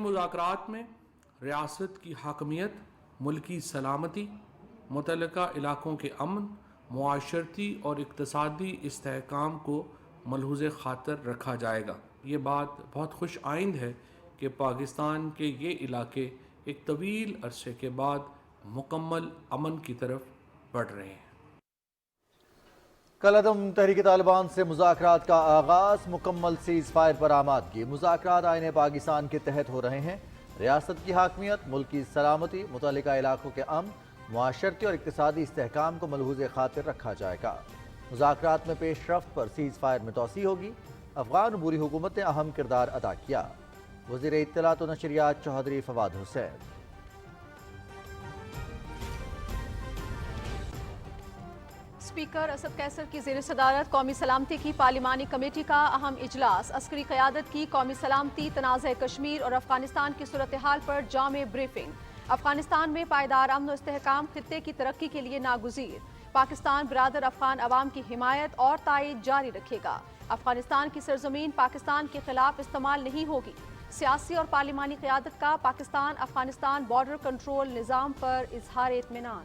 مذاکرات میں ریاست کی حاکمیت، ملکی سلامتی، متعلقہ علاقوں کے امن، معاشرتی اور اقتصادی استحکام کو ملحوظ خاطر رکھا جائے گا۔ یہ بات بہت خوش آئند ہے کہ پاکستان کے یہ علاقے ایک طویل عرصے کے بعد مکمل امن کی طرف بڑھ رہے ہیں۔ کالعدم تحریک طالبان سے مذاکرات کا آغاز، مکمل سیز فائر پر آمادگی۔ مذاکرات آئین پاکستان کے تحت ہو رہے ہیں۔ ریاست کی حاکمیت، ملکی سلامتی، متعلقہ علاقوں کے امن، معاشرتی اور اقتصادی استحکام کو ملحوظ خاطر رکھا جائے گا۔ مذاکرات میں پیش رفت پر سیز فائر میں توسیع ہوگی۔ افغان عبوری حکومت نے اہم کردار ادا کیا۔ وزیر اطلاعات و نشریات چوہدری فواد حسین۔ اسپیکر اسد قیصر کی زیر صدارت قومی سلامتی کی پارلیمانی کمیٹی کا اہم اجلاس، عسکری قیادت کی قومی سلامتی، تنازع کشمیر اور افغانستان کی صورتحال پر جامع بریفنگ۔ افغانستان میں پائیدار امن و استحکام خطے کی ترقی کے لیے ناگزیر۔ پاکستان برادر افغان عوام کی حمایت اور تائید جاری رکھے گا۔ افغانستان کی سرزمین پاکستان کے خلاف استعمال نہیں ہوگی۔ سیاسی اور پارلیمانی قیادت کا پاکستان افغانستان بارڈر کنٹرول نظام پر اظہار اطمینان۔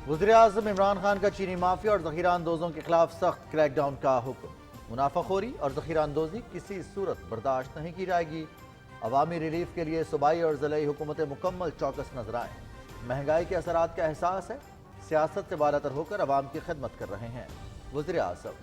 وزیراعظم عمران خان کا چینی مافیا اور ذخیرہ اندوزوں کے خلاف سخت کریک ڈاؤن کا حکم۔ منافع خوری اور ذخیرہ اندوزی کسی صورت برداشت نہیں کی جائے گی۔ عوامی ریلیف کے لیے صوبائی اور ضلعی حکومتیں مکمل چوکس نظر آئیں۔ مہنگائی کے اثرات کا احساس ہے، سیاست سے بالاتر ہو کر عوام کی خدمت کر رہے ہیں وزیر اعظم۔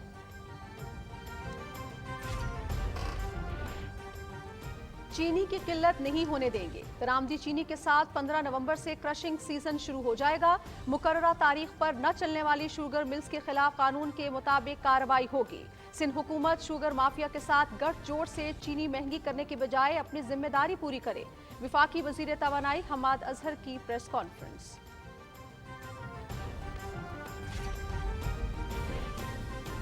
چینی کی قلت نہیں ہونے دیں گے۔ درآمدی چینی کے ساتھ 15 نومبر سے کرشنگ سیزن شروع ہو جائے گا۔ مقررہ تاریخ پر نہ چلنے والی شوگر ملز کے خلاف قانون کے مطابق کارروائی ہوگی۔ سندھ حکومت شوگر مافیا کے ساتھ گٹھ جوڑ سے چینی مہنگی کرنے کے بجائے اپنی ذمہ داری پوری کرے۔ وفاقی وزیر توانائی حماد اظہر کی پریس کانفرنس۔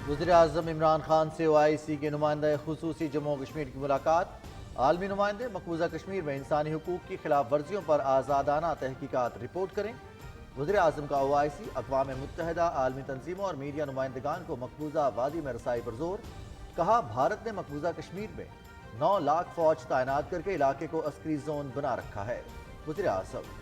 وزیر اعظم عمران خان سے OIC کے نمائندہ خصوصی جموں و کشمیر کی ملاقات۔ عالمی نمائندے مقبوضہ کشمیر میں انسانی حقوق کی خلاف ورزیوں پر آزادانہ تحقیقات رپورٹ کریں۔ وزیر اعظم کا OIC اقوام متحدہ، عالمی تنظیموں اور میڈیا نمائندگان کو مقبوضہ وادی میں رسائی پر زور۔ کہا بھارت نے مقبوضہ کشمیر میں 9 لاکھ فوج تعینات کر کے علاقے کو عسکری زون بنا رکھا ہے وزیر اعظم۔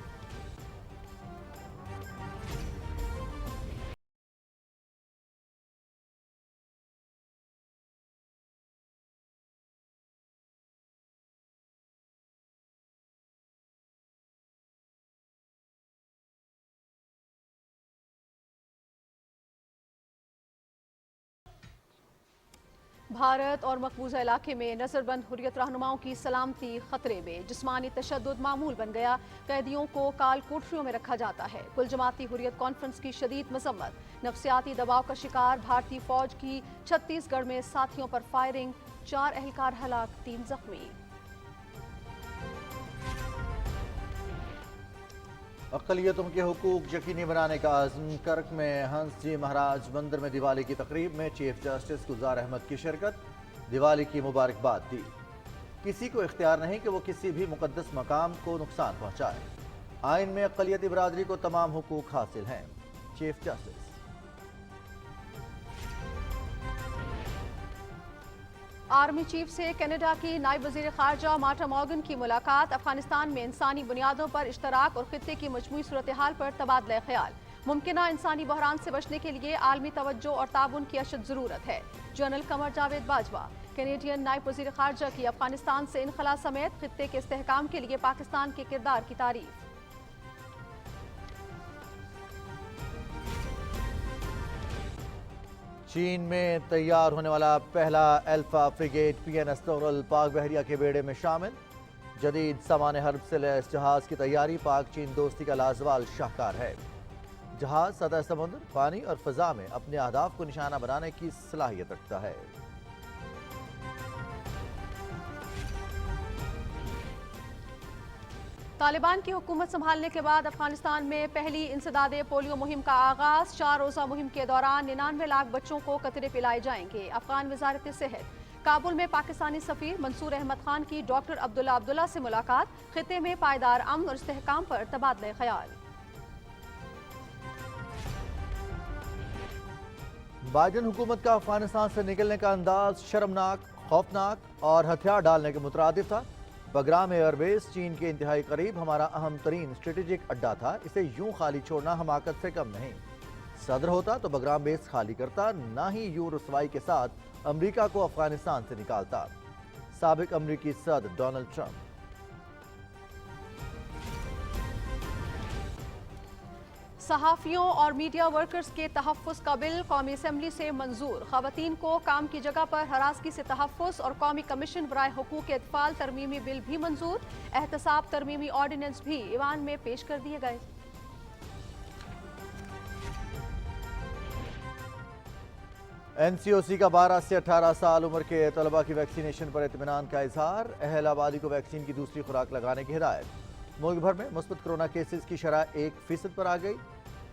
بھارت اور مقبوضہ علاقے میں نظر بند حریت رہنماؤں کی سلامتی خطرے میں۔ جسمانی تشدد معمول بن گیا۔ قیدیوں کو کال کوٹریوں میں رکھا جاتا ہے۔ کل جماعتی حریت کانفرنس کی شدید مذمت۔ نفسیاتی دباؤ کا شکار بھارتی فوج کی چھتیس گڑھ میں ساتھیوں پر فائرنگ، 4 اہلکار ہلاک، 3 زخمی۔ اقلیتوں کے حقوق یقینی بنانے کا عزم۔ کرک میں ہنس جی مہاراج مندر میں دیوالی کی تقریب میں چیف جسٹس گلزار احمد کی شرکت۔ دیوالی کی مبارکباد دی۔ کسی کو اختیار نہیں کہ وہ کسی بھی مقدس مقام کو نقصان پہنچائے۔ آئین میں اقلیتی برادری کو تمام حقوق حاصل ہیں، چیف جسٹس۔ آرمی چیف سے کینیڈا کی نائب وزیر خارجہ مارٹا مورگن کی ملاقات۔ افغانستان میں انسانی بنیادوں پر اشتراک اور خطے کی مجموعی صورتحال پر تبادلہ خیال۔ ممکنہ انسانی بحران سے بچنے کے لیے عالمی توجہ اور تعاون کی اشد ضرورت ہے۔ جنرل قمر جاوید باجوہ۔ کینیڈین نائب وزیر خارجہ کی افغانستان سے انخلا سمیت خطے کے استحکام کے لیے پاکستان کے کردار کی تعریف۔ چین میں تیار ہونے والا پہلا الفا فریگیٹ PNS تغرل پاک بحریہ کے بیڑے میں شامل۔ جدید سامان حرب سے لیس جہاز کی تیاری پاک چین دوستی کا لازوال شاہکار ہے۔ جہاز سطح سمندر، پانی اور فضا میں اپنے اہداف کو نشانہ بنانے کی صلاحیت رکھتا ہے۔ طالبان کی حکومت سنبھالنے کے بعد افغانستان میں پہلی انسداد پولیو مہم کا آغاز۔ 4 روزہ مہم کے دوران 99 لاکھ بچوں کو قطرے پلائے جائیں گے۔ افغان وزارت صحت۔ کابل میں پاکستانی سفیر منصور احمد خان کی ڈاکٹر عبداللہ سے ملاقات۔ خطے میں پائیدار امن اور استحکام پر تبادلہ خیال۔ بائیڈن حکومت کا افغانستان سے نکلنے کا انداز شرمناک، خوفناک اور ہتھیار ڈالنے کے مترادف تھا۔ بگرام ایئر بیس چین کے انتہائی قریب ہمارا اہم ترین اسٹریٹجک اڈا تھا، اسے یوں خالی چھوڑنا حماقت سے کم نہیں۔ صدر ہوتا تو بگرام بیس خالی کرتا، نہ ہی یوں رسوائی کے ساتھ امریکہ کو افغانستان سے نکالتا۔ سابق امریکی صدر ڈونلڈ ٹرمپ۔ صحافیوں اور میڈیا ورکرز کے تحفظ کا بل قومی اسمبلی سے منظور۔ خواتین کو کام کی جگہ پر ہراسگی سے تحفظ اور قومی کمیشن برائے حقوق اطفال ترمیمی بل بھی منظور۔ احتساب ترمیمی آرڈیننس بھی ایوان میں پیش کر دیے گئے۔ این سی او سی کا 12 سے 18 سال عمر کے طلبہ کی ویکسینیشن پر اطمینان کا اظہار۔ اہل آبادی کو ویکسین کی دوسری خوراک لگانے کی ہدایت۔ ملک بھر میں مثبت کرونا کیسز کی شرح 1% پر آ گئی۔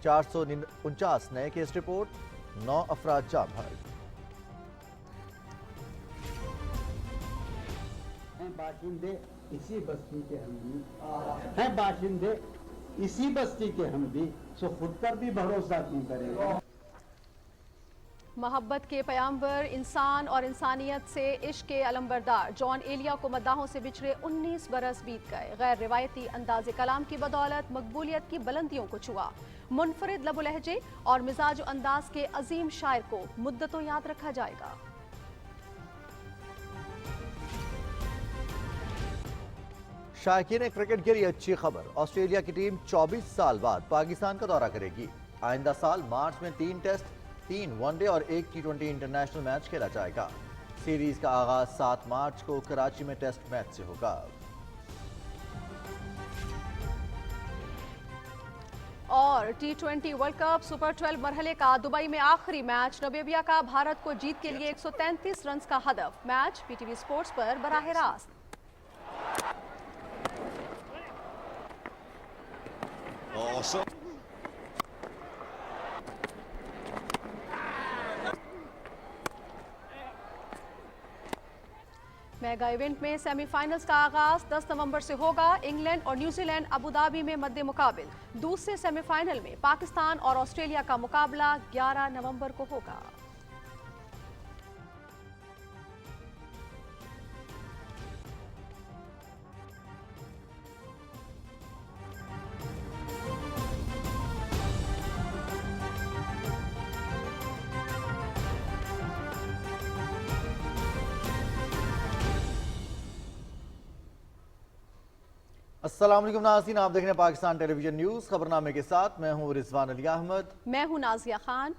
449 نئے کیس رپورٹ، 9 افراد جاں بحق۔ باشندے اسی بستی کے ہم بھی ہیں، باشندے اسی بستی کے ہم بھی، سو خود پر بھی بھروسہ کیوں کریں گے۔ محبت کے پیامبر، انسان اور انسانیت سے عشق کے علمبردار جان ایلیا کو مداحوں سے بچھڑے 19 برس بیت گئے۔ غیر روایتی انداز کلام کی بدولت مقبولیت کی بلندیوں کو چھوا۔ منفرد لب و لہجے اور مزاج و انداز کے عظیم شاعر کو مدتوں یاد رکھا جائے گا۔ شائقین کرکٹ کے لیے اچھی خبر، آسٹریلیا کی ٹیم 24 سال بعد پاکستان کا دورہ کرے گی۔ آئندہ سال مارچ میں 3 ٹیسٹ، 3 ون ڈے اور 1 T20 انٹرنیشنل میچ کھیلا جائے گا۔ سیریز کا آغاز 7 مارچ کو کراچی میں ٹیسٹ میچ سے ہوگا۔ اور T20 ورلڈ کپ سپر 12 مرحلے کا دبئی میں آخری میچ، نامیبیا کا بھارت کو جیت کے لیے 133 رنز کا ہدف۔ Match P T V sports پر براہ راست۔ میگا ایونٹ میں سیمی فائنلز کا آغاز 10 نومبر سے ہوگا۔ انگلینڈ اور نیوزی لینڈ ابوظہبی میں مد مقابل۔ دوسرے سیمی فائنل میں پاکستان اور آسٹریلیا کا مقابلہ 11 نومبر کو ہوگا۔ السلام علیکم ناظرین، آپ دیکھ رہے ہیں پاکستان ٹیلی ویژن نیوز۔ خبرنامے کے ساتھ میں ہوں رضوان علی احمد، میں ہوں نازیہ خان،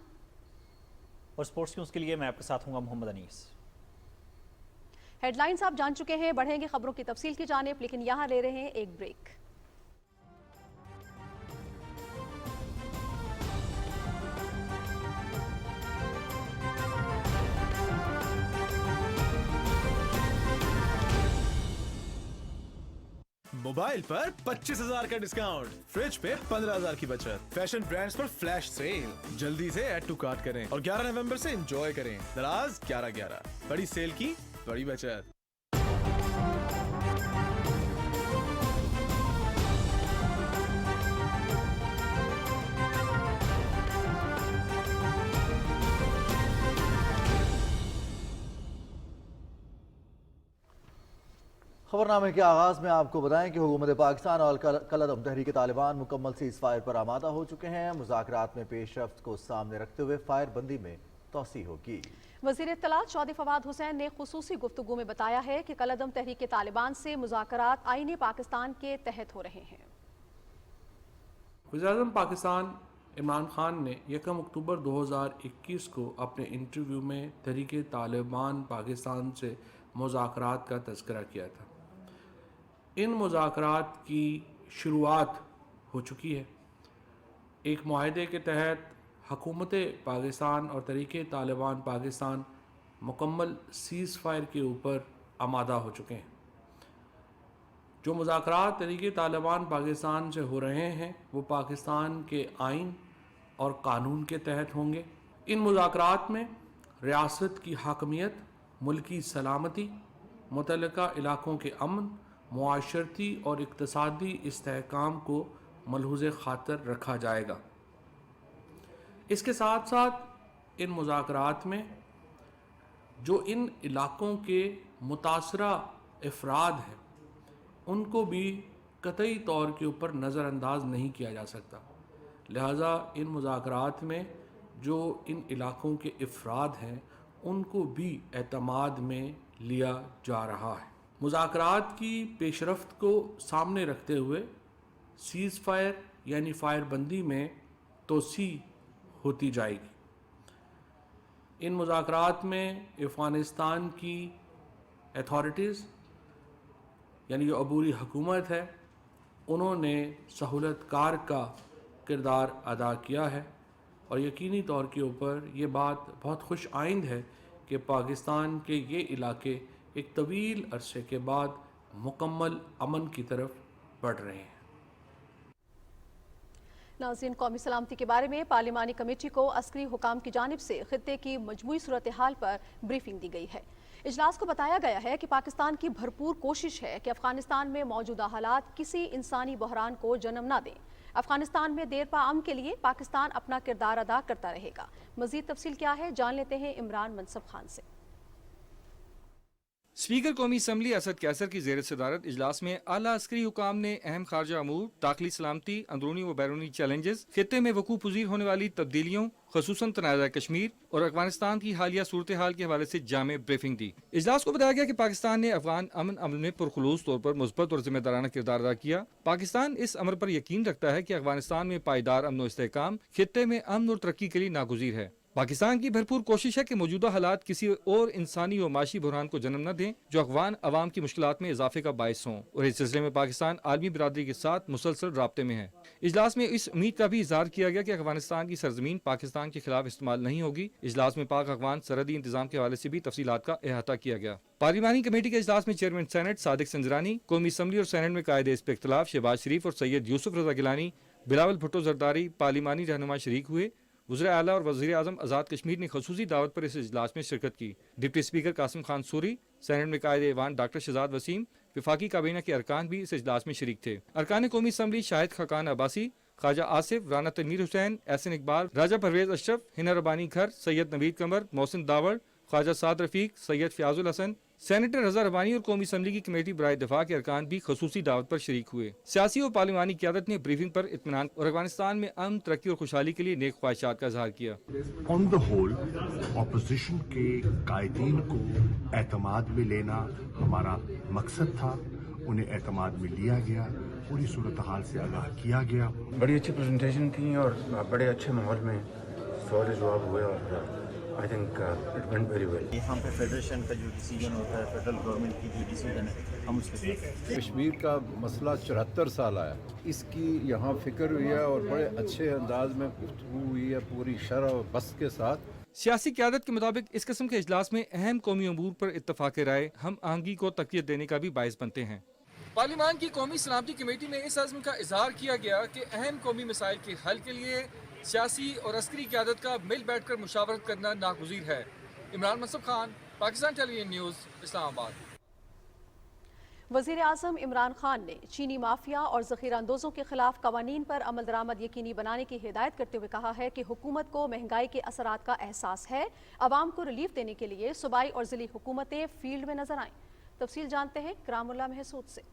اور سپورٹس نیوز کے لیے میں آپ کے ساتھ ہوں گا محمد انیس۔ ہیڈ لائنز آپ جان چکے ہیں، بڑھیں گے خبروں کی تفصیل کی جانب، لیکن یہاں لے رہے ہیں ایک بریک۔ موبائل پر 25,000 کا ڈسکاؤنٹ، فریج پہ 15,000 کی بچت، فیشن برانڈز پر فلیش سیل۔ جلدی سے ایڈ ٹو کارٹ کریں اور 11 نومبر سے انجوائے کریں۔ دراز 11/11، بڑی سیل کی بڑی بچت۔ خبرنامے کے آغاز میں آپ کو بتائیں کہ حکومت پاکستان اور کالعدم تحریک طالبان مکمل سیز فائر پر آمادہ ہو چکے ہیں۔ مذاکرات میں پیش رفت کو سامنے رکھتے ہوئے فائر بندی میں توسیع ہوگی۔ وزیر اطلاعات چودھری فواد حسین نے خصوصی گفتگو میں بتایا ہے کہ کالعدم تحریک طالبان سے مذاکرات آئین پاکستان کے تحت ہو رہے ہیں۔ وزیراعظم پاکستان عمران خان نے 1 اکتوبر 2021 کو اپنے انٹرویو میں تحریک طالبان پاکستان سے مذاکرات کا تذکرہ کیا تھا۔ ان مذاکرات کی شروعات ہو چکی ہے۔ ایک معاہدے کے تحت حکومت پاکستان اور تحریک طالبان پاکستان مکمل سیز فائر کے اوپر آمادہ ہو چکے ہیں۔ جو مذاکرات تحریک طالبان پاکستان سے ہو رہے ہیں وہ پاکستان کے آئین اور قانون کے تحت ہوں گے۔ ان مذاکرات میں ریاست کی حاکمیت، ملکی سلامتی، متعلقہ علاقوں کے امن، معاشرتی اور اقتصادی استحکام کو ملحوظ خاطر رکھا جائے گا۔ اس کے ساتھ ساتھ इन मुज़ाकरात में जो इन इलाक़ों के मुतासरा अफराद हैं उनको भी कतई तौर के ऊपर नज़रअंदाज नहीं किया जा सकता। लिहाजा इन मुज़ाकरात में जो इन इलाक़ों के अफराद हैं उनको भी एतमाद में लिया जा रहा है। मुज़ाकरात की पेशरफ्त को सामने रखते हुए सीज़ फायर यानी फायरबंदी में तोसी होती जाएगी। इन मुज़ाकरात में अफ़गानिस्तान की अथॉरिटीज़ यानी जो अबूरी हुकूमत है उन्होंने सहूलतकार का किरदार अदा किया है और यकीनी तौर के ऊपर ये बात बहुत खुश आइंद है कि पाकिस्तान के ये इलाके एक तवील अरसे के बाद मुकम्मल अमन की तरफ बढ़ रहे हैं। नाज़रीन, कौमी सलामती के बारे में पार्लिमानी कमेटी को अस्करी हुकाम की जानिब से खित्ते की मजमूई सूरत हाल पर ब्रीफिंग दी गई है। इजलास को बताया गया है कि पाकिस्तान की भरपूर कोशिश है कि अफगानिस्तान में मौजूदा हालात किसी इंसानी बहरान को जन्म न दें। अफगानिस्तान में देरपा अमन के लिए पाकिस्तान अपना किरदार अदा करता रहेगा। मजीद तफसील क्या है, जान लेते हैं इमरान मनसब खान से। स्पीकर कौमी असम्बली असद कैसर की ज़ेर सदारत इजलास में आला अस्करी हुकाम ने अहम खारजा अमूर, दाखिली सलामती, अंदरूनी व बैरूनी चैलेंजेस, खित्ते में वकूफ़ पज़ीर होने वाली तब्दीलियों, ख़ुसूसन तनाज़ा कश्मीर और अफगानिस्तान की हालिया सूरत हाल के हवाले से जामे ब्रीफिंग दी। इजलास को बताया गया कि पाकिस्तान ने अफगान अमन अमल में पुरखुलूस तौर पर मुस्बत और जिम्मेदाराना किरदार अदा किया। पाकिस्तान इस अमर पर यकीन रखता है कि अफगानिस्तान में पायदार अमन व इस्तेहकाम खित्ते में अमन और तरक्की के लिए नागुज़ीर है। पाकिस्तान की भरपूर कोशिश है कि मौजूदा हालात किसी और इंसानी और माशी बुरहान को जन्म न दें जो अफगान अवाम की मुश्किलात में इजाफे का बायस हों, और इस सिलसिले में पाकिस्तान आलमी बिरादरी के साथ मुसलसल राब्ते में है। इजलास में इस उम्मीद का भी इजहार किया गया कि अफगानिस्तान की सरजमीन पाकिस्तान के खिलाफ इस्तेमाल नहीं होगी। इजलास में पाक अफगान सरहदी इंतजाम के हवाले से भी तफसीलात का अहाता किया गया। पार्लिमानी कमेटी के इजलास में चेयरमैन सेनेट सादिक संजरानी, कौमी असम्बली और सेनेट में कायदे इस पे इख्तलाफ शहबाज शरीफ और सैयद यूसुफ रजा गिलानी, बिलावल भुट्टो जरदारी पार्लिमानी रहनुमा शरीक हुए। वज़ीर आला और वज़ीर आज़म आज़ाद कश्मीर ने ख़ुसूसी दावत पर इस इजलास में शिरकत की। Deputy speaker Qasim Khan Suri, senate में कायदे ऐवान डॉक्टर शहजाद वसीम, वफाकी काबीना के अरकान भी इस इजलास में शरीक थे। अरकान कौमी असम्बली शाहिद खाकान अब्बासी, ख्वाजा आसिफ, राना तनवीर हुसैन, एहसन इकबाल, राजा परवेज अशरफ, हिना रबानी खर, सैयद नवीद कमर, मोहसिन दावड़, ख्वाजा साद रफीक, सैयद फयाजुल हसन, सेनेटर रजा रबानी और कौमी असम्बली की कमेटी बराए दफा के अरकान भी खसूसी दावत पर शरीक हुए। सियासी और पार्लिमानी क़यादत ने ब्रीफिंग पर इत्मीनान और अफगानिस्तान में अमन, तरक्की और खुशहाली के लिए नेक ख्वाहिशात का इजहार किया। ऑन द होल अपोजिशन के कायदीन को एतमाद में लेना हमारा मकसद था, उन्हें एतमाद में लिया गया, पूरी सूरत हाल से आगाह किया गया। बड़ी अच्छी प्रेजेंटेशन थी और बड़े अच्छे माहौल में सवाल जवाब हुए और I think it went very well. यहाँ पे फेडरेशन का जो डिसीजन होता है, फेडरल गवर्नमेंट की जो डिसीजन है, हम उसके कश्मीर का मसला 74 साल आया, इसकी यहाँ फिक्र हुई है और बड़े अच्छे अंदाज में गुफ्तगू हुई है पूरी शरह और बस के साथ। सियासी क़यादत के मुताबिक इस किस्म के इजलास में अहम कौमी अमूर पर इत्तफाक राय हम आहंगी को तक़वियत देने का भी बायस बनते हैं। पार्लिमान की कौमी सलामती कमेटी में इस अज़्म का इजहार किया गया कि अहम कौमी मसाइल के हल के लिए सियासी और अस्करी क़यादत का मिल बैठ कर मुशावरत करना नागुज़ीर है। Imran Mansab Khan, Pakistan television news, Islamabad. वज़ीर आज़म इमरान खान ने चीनी माफिया और ज़ख़ीरा अंदोज़ों के खिलाफ कवानीन पर अमल दरामद यकीनी बनाने की हिदायत करते हुए कहा है कि हुकूमत को महंगाई के असरात का एहसास है। अवाम को रिलीफ देने के लिए सूबाई और ज़िली हुकूमतें फील्ड में नजर आएं। तफसील जानते हैं करामुल्लाह महसूद से।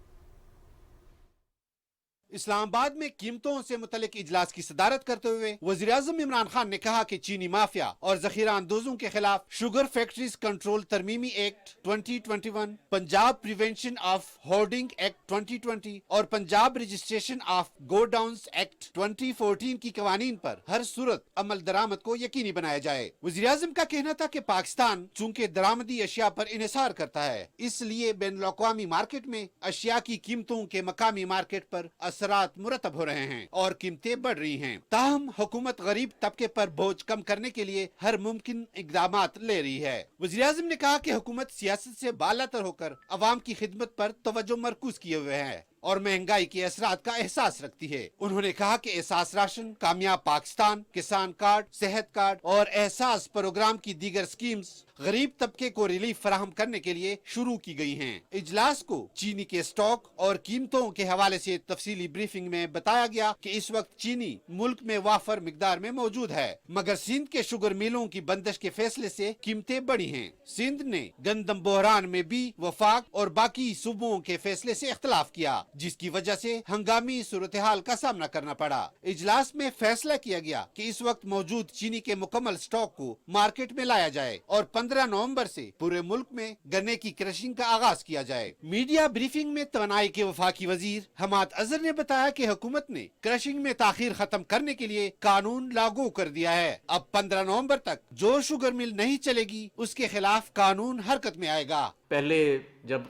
इस्लामाबाद में कीमतों से मुतल्लिक इजलास की सदारत करते हुए वज़ीर आज़म इमरान खान ने कहा कि चीनी माफिया और ज़ख़ीरा अंदोज़ों के खिलाफ शुगर फैक्ट्रीज कंट्रोल तरमीमी act 2021, Punjab prevention of hoarding act 2020 और Punjab registration of godowns act 2014 की कवानीन पर हर सूरत अमल दरामद को यकीनी बनाया जाए। वज़ीर आज़म का कहना था कि पाकिस्तान चूँकि दरामदी अशिया पर इन्हिसार करता है, इसलिए बैनुल अक़वामी मार्केट में अशिया की कीमतों के मकामी मार्केट पर असरात मुरतब हो रहे हैं और कीमतें बढ़ रही हैं। ताहम हुकूमत गरीब तबके पर बोझ कम करने के लिए हर मुमकिन इक़दामात ले रही है। वज़ीर आज़म ने कहा कि हुकूमत सियासत से बालातर होकर अवाम की खिदमत पर तवज्जो मरकूज किए हुए है। और महंगाई के असरात का एहसास रखती है। उन्होंने कहा कि एहसास राशन, कामयाब पाकिस्तान, किसान कार्ड, सेहत कार्ड और एहसास प्रोग्राम की दीगर स्कीम्स गरीब तबके को रिलीफ फराहम करने के लिए शुरू की गई हैं। इजलास को चीनी के स्टॉक और कीमतों के हवाले से तफसीली ब्रीफिंग में बताया गया कि इस वक्त चीनी मुल्क में वाफर मिकदार में मौजूद है, मगर सिंध के शुगर मिलों की बंदिश के फैसले से कीमतें बढ़ी हैं। सिंध ने गंदम बहरान में भी वफाक और बाकी सूबों के फैसले से इख्तलाफ किया, जिसकी वजह से हंगामी सूरत हाल का सामना करना पड़ा। इजलास में फैसला किया गया कि इस वक्त मौजूद चीनी के मुकम्मल स्टॉक को मार्केट में लाया जाए और 15 नवंबर से पूरे मुल्क में गन्ने की क्रशिंग का आगाज किया जाए। मीडिया ब्रीफिंग में तवानाई के वफाकी वजीर हमाद अजहर ने बताया कि हुकूमत ने क्रशिंग में ताखीर खत्म करने के लिए कानून लागू कर दिया है। अब 15 नवंबर तक जो शुगर मिल नहीं चलेगी उसके खिलाफ कानून हरकत में आएगा। पहले जब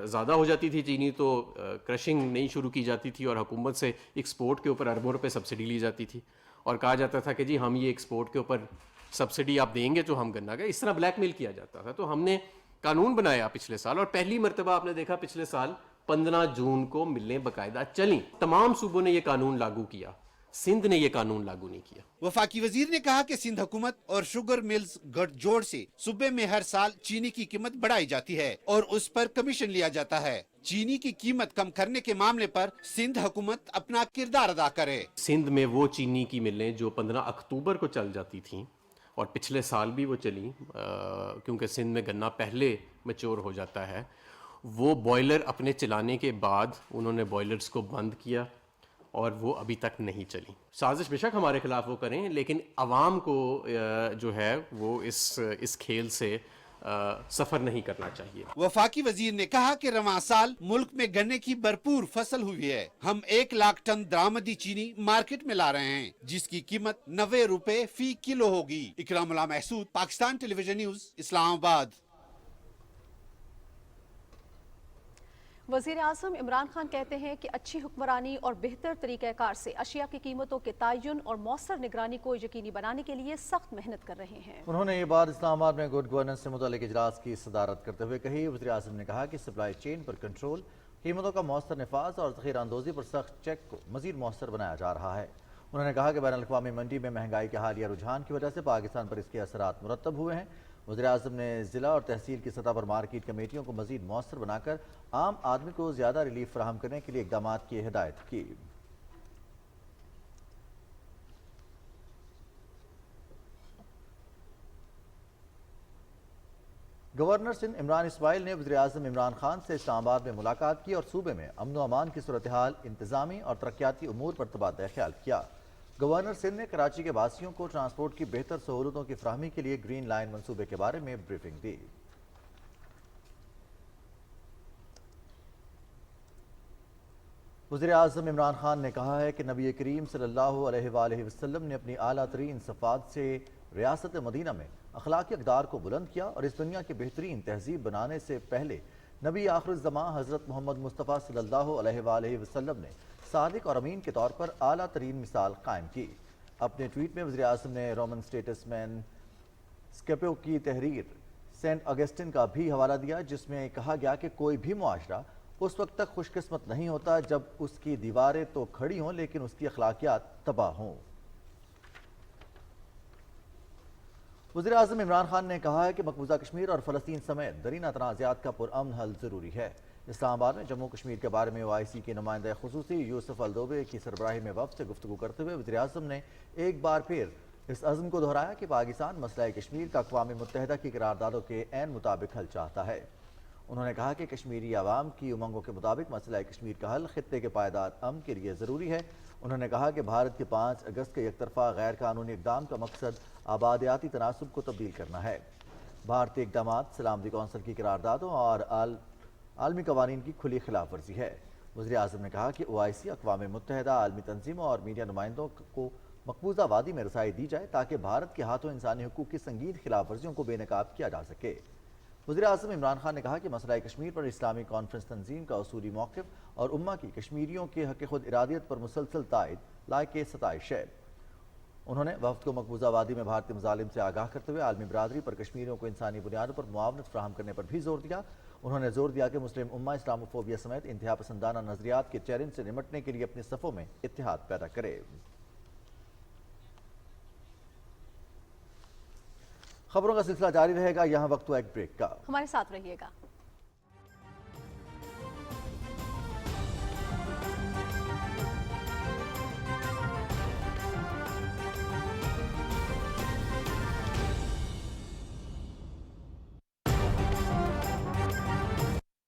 ज़्यादा हो जाती थी चीनी तो क्रशिंग नहीं शुरू की जाती थी और हुकूमत से एक्सपोर्ट के ऊपर अरबों रुपए सब्सिडी ली जाती थी और कहा जाता था कि जी हम ये एक्सपोर्ट के ऊपर सब्सिडी आप देंगे तो हम गन्ना का, इस तरह ब्लैकमेल किया जाता था। तो हमने कानून बनाया पिछले साल और पहली मरतबा आपने देखा पिछले साल 15 जून को मिलें बाकायदा चली। तमाम सूबों ने ये कानून लागू किया, सिंध ने ये कानून लागू नहीं किया। वफाकी वजीर ने कहा कि सिंध हुकूमत और शुगर मिल्स गठजोड़ से सूबे में हर साल चीनी की कीमत बढ़ाई जाती है और उस पर कमीशन लिया जाता है। चीनी की कीमत कम करने के मामले पर सिंध हुकूमत अपना किरदार अदा करे। सिंध में वो चीनी की मिलें जो 15 अक्टूबर को चल जाती थी और पिछले साल भी वो चली, क्योंकि सिंध में गन्ना पहले मैच्योर हो जाता है, वो बॉयलर अपने चलाने के बाद उन्होंने बॉयलर्स को बंद किया और वो अभी तक नहीं चली। साजिश बेशक हमारे खिलाफ वो करें, लेकिन अवाम को जो है वो इस खेल से सफर नहीं करना चाहिए। वफाकी वजीर ने कहा कि रवां साल मुल्क में गन्ने की भरपूर फसल हुई है। हम 1 लाख टन दरामदी चीनी मार्केट में ला रहे हैं, जिसकी कीमत 90 रुपए फी किलो होगी। Ikramullah Mehsud, Pakistan television news, Islamabad. वज़ीर आज़म इमरान खान कहते हैं कि अच्छी हुक्मरानी और बेहतर तरीक़ाकार से अशिया की कीमतों के तयन और मौसर निगरानी को यकीनी बनाने के लिए सख्त मेहनत कर रहे हैं। उन्होंने ये बात इस्लामाबाद में गुड गवर्नेंस से मुताल्लिक़ इजलास की सदारत करते हुए कही। वज़ीर आज़म ने कहा कि सप्लाई चेन पर कंट्रोल, कीमतों का मौसर नफाज और ज़ख़ीरा अंदोज़ी पर सख्त चेक को मज़ीद मौसर बनाया जा रहा है। उन्होंने कहा कि बैनुल-अक़वामी मंडी में महंगाई के हालिया रुझान की वजह से पाकिस्तान पर इसके असरात मुरतब हुए हैं। वज़ीर आज़म ने ज़िला और तहसील की सतह पर मार्केट कमेटियों को मज़ीद मौसर बनाकर आम आदमी को ज़्यादा रिलीफ फराहम करने के लिए इक़दाम की हिदायत की। गवर्नर सिंध इमरान इस्माइल ने वज़ीर आज़म इमरान खान से इस्लामाबाद में मुलाकात की और सूबे में अमन व अमान की सूरत हाल, इंतज़ामी और तरक्याती उमूर पर तबादला ख्याल किया। गवर्नर सिंध ने कराची के वासियों को ट्रांसपोर्ट की बेहतर सहूलतों की फराहमी के लिए ग्रीन लाइन मंसूबे के बारे में ब्रीफिंग दी। वज़ीर आज़म इमरान खान ने कहा है कि नबी करीम सल्लल्लाहु अलैहि वसल्लम ने अपनी आला तरीन सफ़ात से रियासत मदीना में अखलाकी अक़दार को बुलंद किया और इस दुनिया की बेहतरीन तहजीब बनाने से पहले नबी आखिर ज़मां हज़रत मोहम्मद मुस्तफ़ा सल्लल्लाहु अलैहि वसल्लम ने सादिक और अमीन के तौर पर आला तरीन मिसाल कायम की। अपने ट्वीट में वज़ीर आज़म ने रोमन स्टेटसमैन स्केपो की तहरीर सेंट ऑगस्टिन का भी हवाला दिया, जिसमें कहा गया कि कोई भी मुआशरा उस वक्त तक खुशकिस्मत नहीं होता जब उसकी दीवारें तो खड़ी हों लेकिन उसकी अखलाकियात तबाह हों। वज़ीर आज़म इमरान खान ने कहा है कि मकबूजा कश्मीर और फ़लस्तीन समेत दरीना तनाज़ात का पुरअमन हल ज़रूरी है। इस्लामाबाद में जम्मू कश्मीर के बारे में OIC के नुमाइंदा खुसूसी यूसुफ अलदोबे की सरबराही में वफ़द से गुफ्तगू करते हुए वज़ीर आज़म ने एक बार फिर इस अज़्म को दोहराया कि पाकिस्तान मसला कश्मीर का अक़वाम मुत्तहिदा की करारदादों के ऐन मुताबिक हल चाहता है। उन्होंने कहा कि कश्मीरी आवाम की उमंगों के मुताबिक मसला कश्मीर का हल खित्ते के पायदार अमन के लिए ज़रूरी है। उन्होंने कहा कि भारत के 5 अगस्त के एकतरफा गैर कानूनी इक़दाम का मकसद आबादियाती तनासुब को तब्दील करना है। भारतीय इक़दाम सलामती कौंसिल की करारदादों और आलमी कवानीन की खुली खिलाफ वर्जी है। वज़ीर आज़म ने कहा कि OIC, अक़वाम मुत्तहिदा, आलमी तंजीमों और मीडिया नुमाइंदों को मकबूजा वादी में रसाई दी जाए ताकि भारत के हाथों इंसानी हुकूक की संगीन खिलाफ वर्जियों को बेनकाब किया जा सके। वज़ीर आज़म इमरान खान ने कहा कि मसला कश्मीर पर इस्लामी कॉन्फ्रेंस तंजीम का उसूली मौक़िफ़ और उम्मा की कश्मीरियों के हक़ खुद इरादियत पर मुसलसल तायद लायक़ सताइश है। उन्होंने वफ़द को मकबूजा वादी में भारतीय मज़ालिम से आगाह करते हुए आलमी बरादरी पर कश्मीरियों को इंसानी बुनियादों पर मुआवनत फ़राहम करने पर भी जोर दिया। انہوں نے زور دیا کہ مسلم امہ اسلاموفوبیا سمیت انتہا پسندانہ نظریات کے چیلنج سے نمٹنے کے لیے اپنے صفوں میں اتحاد پیدا کرے۔ خبروں کا سلسلہ جاری رہے گا، یہاں وقت ہوا ایک بریک کا، ہمارے ساتھ رہیے گا۔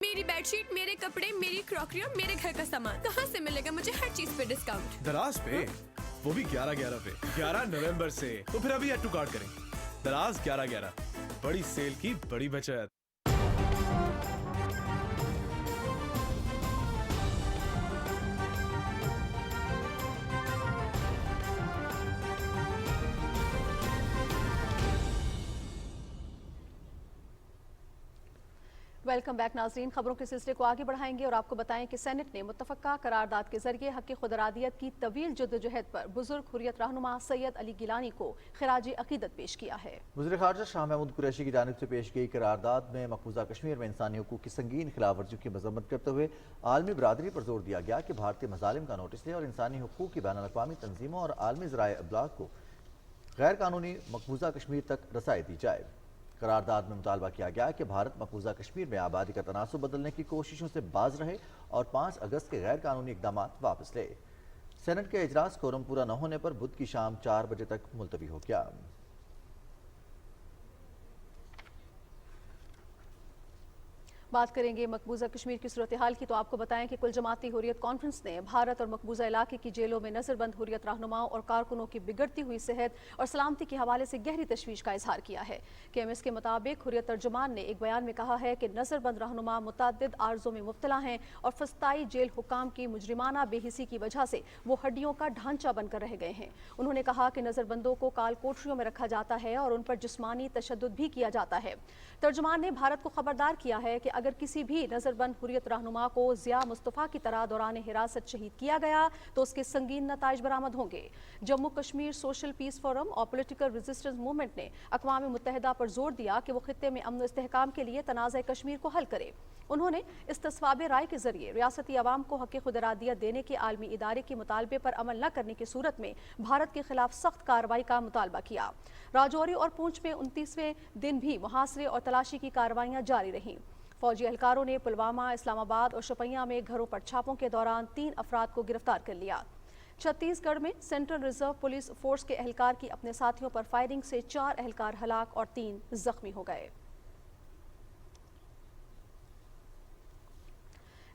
میری بیڈ شیٹ، میرے کپڑے، میری کراکری اور میرے گھر کا سامان کہاں سے ملے گا مجھے ہر چیز پہ ڈسکاؤنٹ؟ دراز پہ، وہ بھی 11/11 پہ، 11 نومبر سے۔ تو پھر ابھی ایڈ ٹو کارٹ کریں۔ دراز 11/11، بڑی سیل کی بڑی بچت۔ ویلکم بیک ناظرین، خبروں کے سلسلے کو آگے بڑھائیں گے اور آپ کو بتائیں کہ سینٹ نے متفقہ قرارداد کے ذریعے حق خود ارادیت کی طویل جدوجہد پر بزرگ حریت رہنما سید علی گیلانی کو خراج عقیدت پیش کیا ہے۔ وزیر خارجہ شاہ محمود قریشی کی جانب سے پیش گئی قرارداد میں مقبوضہ کشمیر میں انسانی حقوق کی سنگین خلاف ورزیوں کی مذمت کرتے ہوئے عالمی برادری پر زور دیا گیا کہ بھارتی مظالم کا نوٹس لے اور انسانی حقوق کی بین الاقوامی تنظیموں اور عالمی ذرائع ابلاغ کو غیر قانونی مقبوضہ کشمیر تک رسائی دی جائے۔ قرارداد میں مطالبہ کیا گیا کہ بھارت مقبوضہ کشمیر میں آبادی کا تناسب بدلنے کی کوششوں سے باز رہے اور 5 اگست کے غیر قانونی اقدامات واپس لے۔ سینٹ کے اجلاس کورم پورا نہ ہونے پر بدھ کی شام 4 بجے تک ملتوی ہو گیا۔ بات کریں گے مقبوضہ کشمیر کی صورتحال کی، تو آپ کو بتائیں کہ کل جماعتی حریت کانفرنس نے بھارت اور مقبوضہ علاقے کی جیلوں میں نظر بند حریت رہنماؤں اور کارکنوں کی بگڑتی ہوئی صحت اور سلامتی کے حوالے سے گہری تشویش کا اظہار کیا ہے۔ KMS کے مطابق حریت ترجمان نے ایک بیان میں کہا ہے کہ نظر بند رہنما متعدد عارضوں میں مبتلا ہیں اور فسطائی جیل حکام کی مجرمانہ بے حسی کی وجہ سے وہ ہڈیوں کا ڈھانچہ بن کر رہ گئے ہیں۔ انہوں نے کہا کہ نظر بندوں کو کال کوٹریوں میں رکھا جاتا ہے اور ان پر جسمانی تشدد بھی کیا جاتا ہے۔ ترجمان نے بھارت کو خبردار کیا ہے کہ اگر کسی بھی نظر بند حریت رہنما کو ضیاء مصطفیٰ کی طرح دوران حراست شہید کیا گیا تو اس کے سنگین نتائج برآمد ہوں گے۔ جموں کشمیر سوشل پیس فورم اور پولیٹیکل ریزسٹنس موومنٹ نے اقوام متحدہ پر زور دیا کہ وہ خطے میں امن و استحکام کے لیے تنازع کشمیر کو حل کرے۔ انہوں نے استصواب رائے کے ذریعے ریاستی عوام کو حق خود ارادیت دینے کے عالمی ادارے کے مطالبے پر عمل نہ کرنے کی صورت میں بھارت کے خلاف سخت کارروائی کا مطالبہ کیا۔ راجوری اور پونچھ میں 29ویں دن بھی محاصرے اور تلاشی کی کارروائیاں جاری رہیں۔ فوجی اہلکاروں نے پلوامہ، اسلام آباد اور شوپیاں میں گھروں پر چھاپوں کے دوران 3 افراد کو گرفتار کر لیا۔ چھتیس گڑھ میں سینٹرل ریزرو پولیس فورس کے اہلکار کی اپنے ساتھیوں پر فائرنگ سے 4 اہلکار ہلاک اور 3 زخمی ہو گئے۔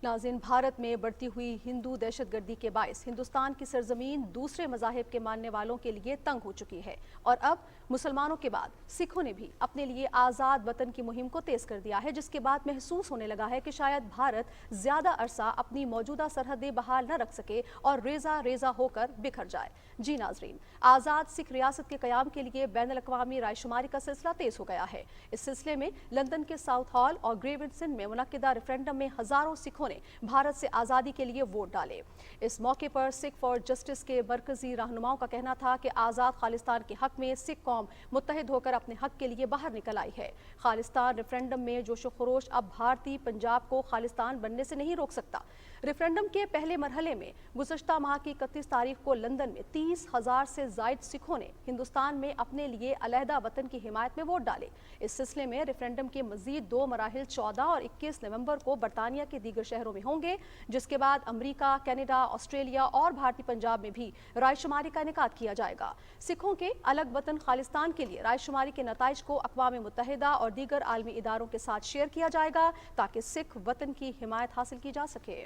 ناظرین، بھارت میں بڑھتی ہوئی ہندو دہشت گردی کے باعث ہندوستان کی سرزمین دوسرے مذاہب کے ماننے والوں کے لیے تنگ ہو چکی ہے اور اب مسلمانوں کے بعد سکھوں نے بھی اپنے لیے آزاد وطن کی مہم کو تیز کر دیا ہے، جس کے بعد محسوس ہونے لگا ہے کہ شاید بھارت زیادہ عرصہ اپنی موجودہ سرحدیں بحال نہ رکھ سکے اور ریزہ ریزہ ہو کر بکھر جائے۔ جی ناظرین، آزاد سکھ ریاست کے قیام کے لیے بین الاقوامی رائے شماری کا سلسلہ تیز ہو گیا ہے۔ اس سلسلے میں لندن کے ساؤتھ ہال اور گریونسن میں منعقدہ ریفرینڈم میں ہزاروں سکھوں نے بھارت سے آزادی کے لیے ووٹ ڈالے۔ اس موقع پر سکھ فار جسٹس کے مرکزی رہنماؤں کا کہنا تھا کہ آزاد خالستان کے حق میں سکھ قوم متحد ہو کر اپنے حق کے لیے باہر نکل آئی ہے۔ خالستان ریفرینڈم میں جوش و خروش اب بھارتی پنجاب کو خالستان بننے سے نہیں روک سکتا۔ ریفرینڈم کے پہلے مرحلے میں گزشتہ ماہ کی 31 تاریخ کو لندن میں 30,000 سے زائد سکھوں نے ہندوستان میں اپنے لیے علیحدہ وطن کی حمایت میں ووٹ ڈالے۔ اس سلسلے میں ریفرینڈم کے مزید 2 مراحل 14 اور 21 نومبر کو برطانیہ کے دیگر شہروں میں ہوں گے، جس کے بعد امریکہ، کینیڈا، آسٹریلیا اور بھارتی پنجاب میں بھی رائے شماری کا انعقاد کیا جائے گا۔ سکھوں کے الگ وطن خالستان کے لیے رائے شماری کے نتائج کو اقوام متحدہ اور دیگر عالمی اداروں کے ساتھ شیئر کیا جائے گا تاکہ سکھ وطن کی حمایت حاصل کی جا سکے۔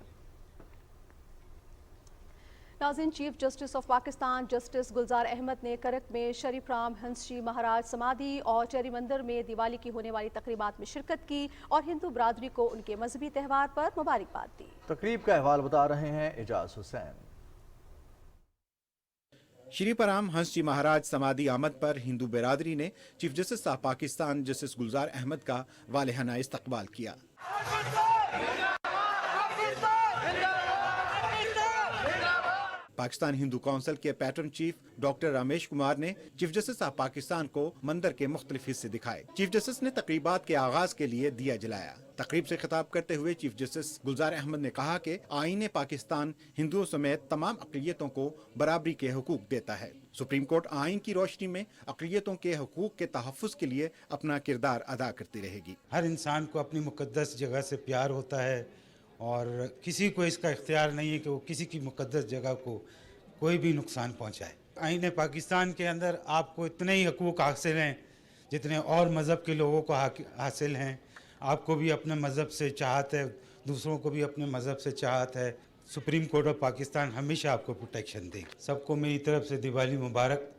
ناظرین، chief justice of Pakistan justice Gulzar Ahmed نے کرک میں شریف رام ہنس جی مہاراج سمادھی اور چیری مندر میں دیوالی کی ہونے والی تقریبات میں شرکت کی اور ہندو برادری کو ان کے مذہبی تہوار پر مبارکباد دی۔ تقریب کا احوال بتا رہے ہیں اعجاز حسین۔ شری پرام ہنس جی مہاراج سمادھی آمد پر ہندو برادری نے chief justice of Pakistan justice Gulzar Ahmed کا والہانہ استقبال کیا۔ पाकिस्तान हिंदू काउंसिल के patron chief doctor Ramesh Kumar ने चीफ जस्टिस ऑफ पाकिस्तान को मंदिर के मुख्तलिफ हिस्से दिखाए। चीफ जस्टिस ने तकरीबात के आगाज के लिए दिया जलाया। तकरीब से खिताब करते हुए चीफ जस्टिस गुलजार अहमद ने कहा कि आईन पाकिस्तान हिंदुओं समेत तमाम अक़लियतों को बराबरी के हुकूक देता है। सुप्रीम कोर्ट आईन की रोशनी में अक़लियतों के हुकूक के तहफ़्फ़ुज़ के लिए अपना किरदार अदा करती रहेगी। हर इंसान को अपनी मुक़द्दस जगह से प्यार होता है और किसी को इसका इख्तियार नहीं है कि वो किसी की मुक़द्दस जगह को कोई भी नुकसान पहुंचाए। आईन पाकिस्तान के अंदर आपको इतने ही हकूक़ हासिल हैं जितने और मज़हब के लोगों को हासिल हैं। आपको भी अपने मज़हब से चाहत है, दूसरों को भी अपने मज़हब से चाहत है। सुप्रीम कोर्ट ऑफ पाकिस्तान हमेशा आपको प्रोटेक्शन दे। सबको मेरी तरफ से दिवाली मुबारक।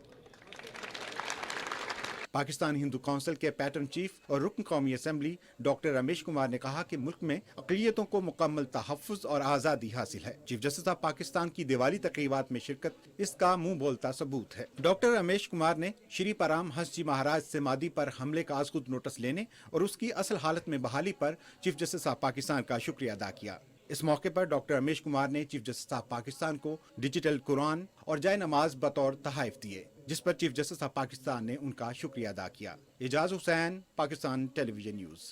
पाकिस्तान हिंदू काउंसिल के पैटर्न चीफ और रुकन कौमी असम्बली डॉक्टर रमेश कुमार ने कहा कि मुल्क में अक़लियतों को मुकम्मल तहफ़्फ़ुज़ और आज़ादी हासिल है। चीफ जस्टिस ऑफ पाकिस्तान की दिवाली तकरीबात में शिरकत इसका मुंह बोलता सबूत है। डॉक्टर रमेश कुमार ने श्री पराम हंसजी महाराज समाधि पर हमले का आज़खुद नोटिस लेने और उसकी असल हालत में बहाली पर चीफ जस्टिस ऑफ पाकिस्तान का शुक्रिया अदा किया। इस मौके पर डॉक्टर रमेश कुमार ने चीफ जस्टिस ऑफ पाकिस्तान को डिजिटल कुरान और जय नमाज बतौर तोहफ़े दिए, जिस पर चीफ जस्टिस ऑफ पाकिस्तान ने उनका शुक्रिया अदा किया। Ejaz Hussain, Pakistan television news.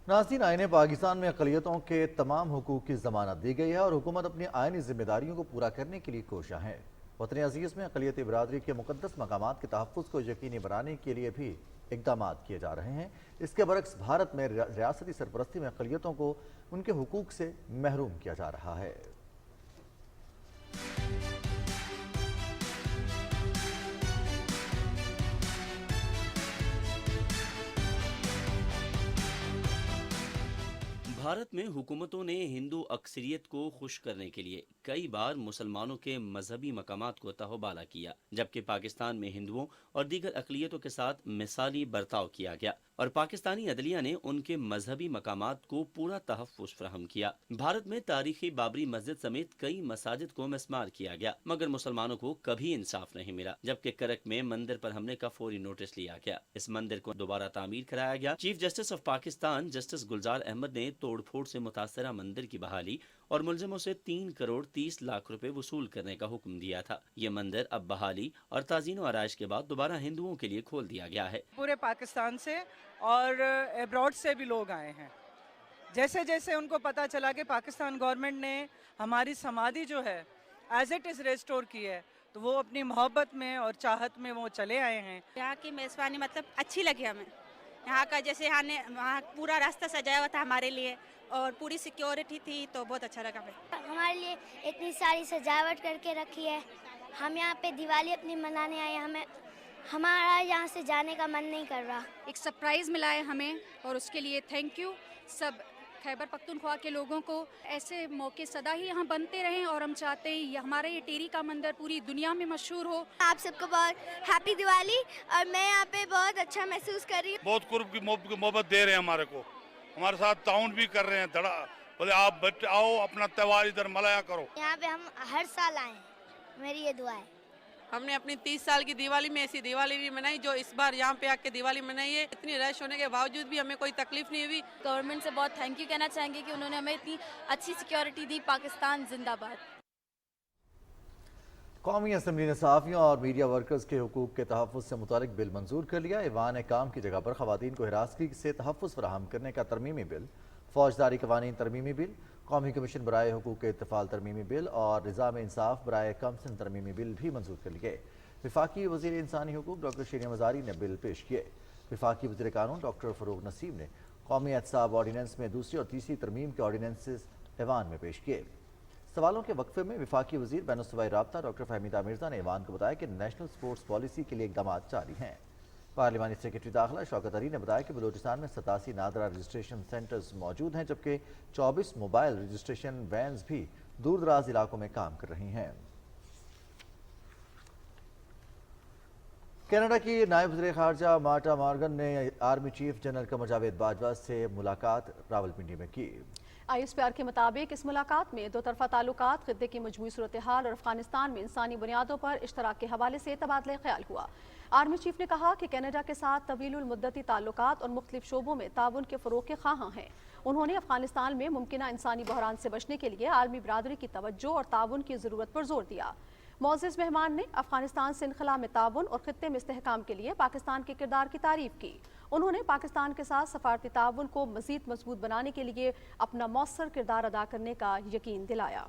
नाज़रीन, आईन पाकिस्तान में अक़लियतों के तमाम हुकूक की ज़मानत दी गई है और हुकूमत अपनी आईनी जिम्मेदारियों को पूरा करने के लिए कोशिश है। वतन अज़ीज़ में अक़लियती बिरादरी के मुक़द्दस मकामात के तहफ़्फ़ुज़ को यकीनी बनाने के लिए भी इक़दाम किए जा रहे हैं। इसके बरक्स भारत में रियासती सरपरस्ती में अक़लियतों को उनके हुकूक से महरूम किया जा रहा है। भारत में हुकूमतों ने हिंदू अक्सरियत को खुश करने के लिए कई बार मुसलमानों के मजहबी मकामात को तहबाला किया, जबकि पाकिस्तान में हिंदुओं और दीगर अक़लियतों के साथ मिसाली बर्ताव किया गया और पाकिस्तानी अदलिया ने उनके मजहबी मकामात को पूरा तहफ़्फ़ुज़ फराहम किया। भारत में तारीखी बाबरी मस्जिद समेत कई मसाजिद को मिस्मार किया गया, मगर मुसलमानों को कभी इंसाफ नहीं मिला, जबकि करक में मंदिर पर हमले का फौरी नोटिस लिया गया। इस मंदिर को दोबारा तामीर कराया गया। Chief justice of Pakistan justice Gulzar Ahmed ने तोड़फोड़ से मुतासरा मंदिर की बहाली और मुलजिमों से 3 करोड़ 30 लाख रुपए वसूल करने का हुक्म दिया था। ये मंदिर अब बहाली और ताज़ीन व आराइश के बाद दोबारा हिंदुओं के लिए खोल दिया गया है। पूरे पाकिस्तान से और अब्रॉड से भी लोग आए हैं। जैसे जैसे उनको पता चला कि पाकिस्तान गवर्नमेंट ने हमारी समाधि जो है एज इट इज़ रेस्टोर की है, तो वो अपनी मोहब्बत में और चाहत में वो चले आए हैं। यहाँ की मेज़बानी मतलब अच्छी लगी हमें। यहाँ का जैसे वहाँ पूरा रास्ता सजाया हुआ था हमारे लिए और पूरी सिक्योरिटी थी, तो बहुत अच्छा लगा हमें। हमारे लिए इतनी सारी सजावट करके रखी है। हम यहाँ पे दिवाली अपनी मनाने आए हैं। हमारा यहाँ से जाने का मन नहीं कर रहा। एक सरप्राइज़ मिला है हमें और उसके लिए थैंक यू सब खैबर पख्तूनख्वा के लोगों को। ऐसे मौके सदा ही यहाँ बनते रहें और हम चाहते हैं ये हमारा ये टेरी का मंदिर पूरी दुनिया में मशहूर हो। आप सबको बहुत हैप्पी दिवाली। और मैं यहाँ पे बहुत अच्छा महसूस कर रही हूँ। बहुत कुर्ब की मोहब्बत दे रहे हैं हमारे को, हमारे साथ ताउन भी कर रहे हैं। धड़ा बोले आप बच्चे आओ अपना त्यौहार इधर मनाया करो। यहाँ पे हम हर साल आए हैं, मेरी ये दुआ है। हमने अपनी 30 साल की दिवाली में ऐसी दिवाली भी मनाई जो इस बार यहाँ पे आके दिवाली मनाई है। इतनी रश होने के बावजूद भी हमें कोई तकलीफ नहीं हुई। गवर्नमेंट से बहुत थैंक यू कहना चाहेंगे कि उन्होंने हमें इतनी अच्छी सिक्योरिटी दी। पाकिस्तान जिंदाबाद। कौमी असम्बली ने सहाफ़ियों और मीडिया वर्कर्स के हुकूक के तहफ़्फ़ुज़ से मुतालिक बिल मंजूर कर लिया। ईवान काम की जगह पर ख़वातीन को हिरासती से तहफ़्फ़ुज़ फराहम करने का तरमीमी बिल, फ़ौजदारी कवानीन तरमीमी बिल, कौमी कमीशन बराए हुकूक इत्तफ़ाल तरमीमी बिल और निज़ाम इंसाफ बराए कमसन तरमीमी बिल भी मंजूर कर लिए। वफाकी वज़ीर इंसानी हुकूक डॉक्टर शीरिन मज़ारी ने बिल पेश किए। वफाकी वज़ीर कानून डॉक्टर फ़रूक नसीम ने कौमी एहतसाब ऑर्डीनेंस में दूसरी और तीसरी तरमीम के ऑर्डीनेंसेस ईवान में पेश किए। सवालों के वक्फे में वफाकी वज़ीर बैनुल-सूबाई राब्ता डॉक्टर फ़हमीदा मिर्ज़ा ने ईवान को बताया कि नेशनल स्पोर्ट्स पॉलिसी के लिए इक़दाम जारी हैं। पार्लिमानी सेक्रेटरी दाखिला शौकत अली ने बताया कि बलूचिस्तान में 87 नादरा रजिस्ट्रेशन सेंटर्स मौजूद हैं, जबकि 24 मोबाइल रजिस्ट्रेशन वैन्स भी दूर दराज इलाकों में काम कर रही हैं। कनाडा की नायब वज़ीर ख़ारजा मार्टा मॉर्गन ने army chief general Qamar Javed Bajwa से मुलाकात रावलपिंडी में की। ISPR के मुताबिक इस मुलाकात में दो तरफा ताल्लुकात, खित्ते की मजमूई सूरत हाल और अफगानिस्तान में इंसानी बुनियादों पर इश्तराक के हवाले से तबादला ख्याल हुआ। आर्मी चीफ ने कहा कि कनाडा के साथ तवीलुल मुद्दती ताल्लुकात और मुख्तलिफ शोबों में ताउन के फ़रोग़ के ख़्वाहां हैं। उन्होंने अफगानिस्तान में मुमकिना इंसानी बहरान से बचने के लिए आलमी बिरादरी की तवज्जो और ताउन की ज़रूरत पर जोर दिया। मोअज़्ज़िज़ मेहमान ने अफगानिस्तान से इनखला में ताउन और खित्ते में इस्तेहकाम के लिए पाकिस्तान के किरदार की तारीफ की। उन्होंने पाकिस्तान के साथ सफारती ताउन को मज़ीद मजबूत बनाने के लिए अपना मौसर किरदार अदा करने का यकीन दिलाया।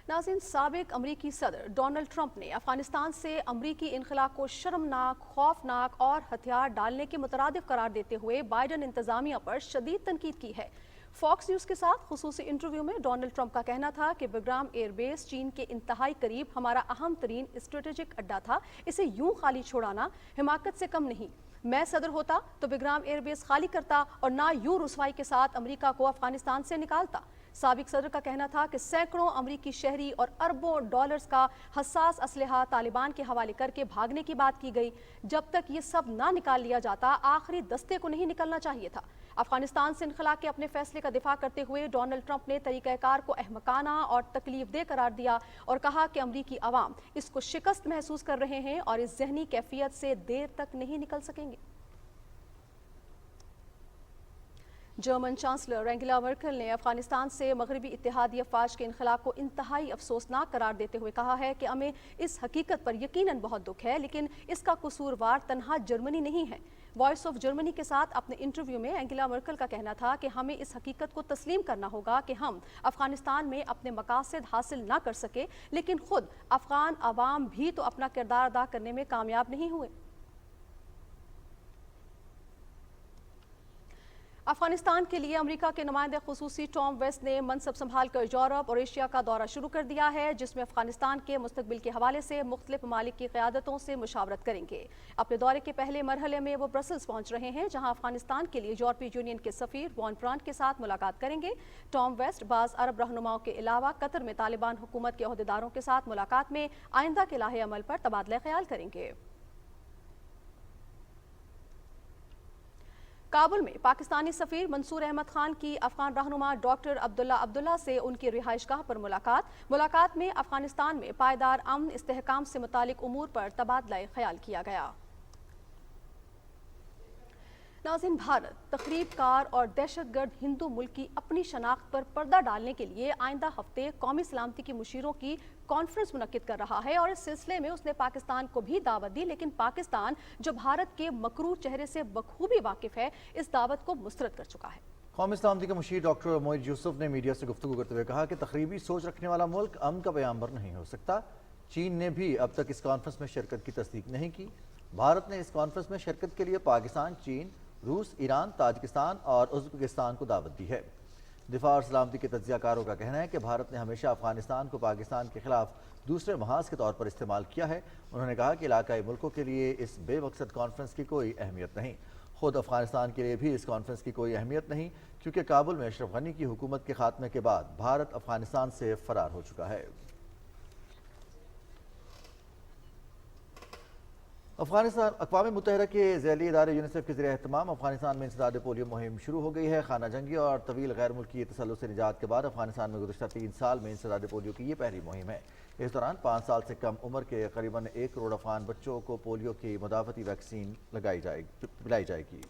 नाज़रीन, साबिक अमरीकी सदर डोनाल्ड ट्रंप ने अफगानिस्तान से अमरीकी इनखला को शर्मनाक, खौफनाक और हथियार डालने के मुतरादिफ करार देते हुए बाइडन इंतजामिया पर शदीद तनकीद की है। फॉक्स न्यूज़ के साथ खुसूसी इंटरव्यू में डोनाल्ड ट्रंप का कहना था कि बेग्राम एयरबेस चीन के इंतहाई करीब हमारा अहम तरीन स्ट्रेटेजिक अड्डा था, इसे यूं खाली छोड़ाना हिमाकत से कम नहीं। मैं सदर होता तो बेग्राम एयरबेस खाली करता और ना यूं रुसवाई के साथ अमेरिका को अफगानिस्तान से निकालता। साबिक सदर का कहना था कि सैकड़ों अमरीकी शहरी और अरबों डॉलर्स का हसास असलहा तालिबान के हवाले करके भागने की बात की गई। जब तक ये सब ना निकाल लिया जाता, आखिरी दस्ते को नहीं निकलना चाहिए था। अफगानिस्तान से इनखला के अपने फैसले का दिफा करते हुए डोनाल्ड ट्रंप ने तरीक़ाकार को अहमकाना और तकलीफ दे करार दिया और कहा कि अमरीकी अवाम इसको शिकस्त महसूस कर रहे हैं और इस जहनी कैफियत से देर तक नहीं निकल सकेंगे। जर्मन चांसलर एंगेला मर्केल ने अफगानिस्तान से मगरबी इत्तेहादी अफवाज के इनखला को इंतहाई अफसोसनाक करार देते हुए कहा है कि हमें इस हकीकत पर यकीनन बहुत दुख है, लेकिन इसका कसूरवार तन्हा जर्मनी नहीं है। वॉइस ऑफ जर्मनी के साथ अपने इंटरव्यू में एंगेला मर्केल का कहना था कि हमें इस हकीकत को तस्लीम करना होगा कि हम अफगानिस्तान में अपने मकासद हासिल ना कर सके, लेकिन खुद अफगान अवाम भी तो अपना किरदार अदा करने में कामयाब नहीं हुए। अफगानिस्तान के लिए अमेरिका के नुमाइंदे खुसूसी टॉम वेस्ट ने मनसब संभाल कर यूरोप और एशिया का दौरा शुरू कर दिया है, जिसमें अफगानिस्तान के मुस्तकबिल के हवाले से मुख्तलिफ ममालिक की क़यादतों से मुशावरत करेंगे। अपने दौरे के पहले मरहले में वो ब्रसल्स पहुंच रहे हैं, जहां अफगानिस्तान के लिए यूरोपीय यूनियन के सफ़ीर वॉन ब्रांट के साथ मुलाकात करेंगे। टॉम वेस्ट बाज़ अरब रहनुमाओं के अलावा कतर में तालिबान हुकूमत के अहदेदारों के साथ मुलाकात में आइंदा के लाहे अमल पर तबादला ख्याल करेंगे। काबुल में पाकिस्तानी सफ़ीर मंसूर अहमद खान की अफगान रहनुमा डॉक्टर अब्दुल्ला अब्दुल्ला से उनकी रिहाइशगाह पर मुलाकात में अफगानिस्तान में पायदार अमन इस्तेहकाम से मुतालिक उमूर पर तबादला ख्याल किया गया। नाज़रीन, भारत तखरीबकार और दहशतगर्द हिंदू मुल्क की अपनी शनाख्त पर पर्दा डालने के लिए आइंदा हफ्ते कौमी सलामती के मुशीरों की कॉन्फ्रेंस मुनक्किद कर रहा है और इस सिलसिले में उसने पाकिस्तान को भी दावत दी, लेकिन पाकिस्तान जो भारत के मकरूर चेहरे से बखूबी वाकिफ है, इस दावत को मुस्तरद कर चुका है। कौमी सलामती के मुशीर डॉक्टर मोइद यूसुफ ने मीडिया से गुफ्तगू करते हुए कहा कि तकरीबी सोच रखने वाला मुल्क अमन का बयानबर नहीं हो सकता। चीन ने भी अब तक इस कॉन्फ्रेंस में शिरकत की तस्दीक नहीं की। भारत ने इस कॉन्फ्रेंस में शिरकत के लिए पाकिस्तान, चीन, रूस, ईरान, ताजिकिस्तान और उज़्बेकिस्तान को दावत दी है। दिफा और सलामती के तज्ज़ियाकारों का कहना है कि भारत ने हमेशा अफगानिस्तान को पाकिस्तान के खिलाफ दूसरे महाज के तौर पर इस्तेमाल किया है। उन्होंने कहा कि इलाकाई मुल्कों के लिए इस बेमकसद कॉन्फ्रेंस की कोई अहमियत नहीं। खुद अफगानिस्तान के लिए भी इस कॉन्फ्रेंस की कोई अहमियत नहीं, क्योंकि काबुल में अशरफ गनी की हुकूमत के खात्मे के बाद भारत अफगानिस्तान से फरार हो चुका है। अफगानिस्तान अक़वाम मुत्तहिदा के ज़ैली इदारे यूनिसेफ के ज़रिए एहतमाम अफगानिस्तान में इंसदाद पोलियो मुहिम शुरू हो गई है। खाना जंगी और तवील गैर मुल्की तसल्लुत से निजात के बाद अफगानिस्तान में गुज़श्ता 3 साल में इंसदाद पोलियो की ये पहली मुहिम है। इस दौरान 5 साल से कम उम्र के करीबन 1 करोड़ अफगान बच्चों को पोलियो की मुदाफ़ती वैक्सीन पिलाई जाएगी।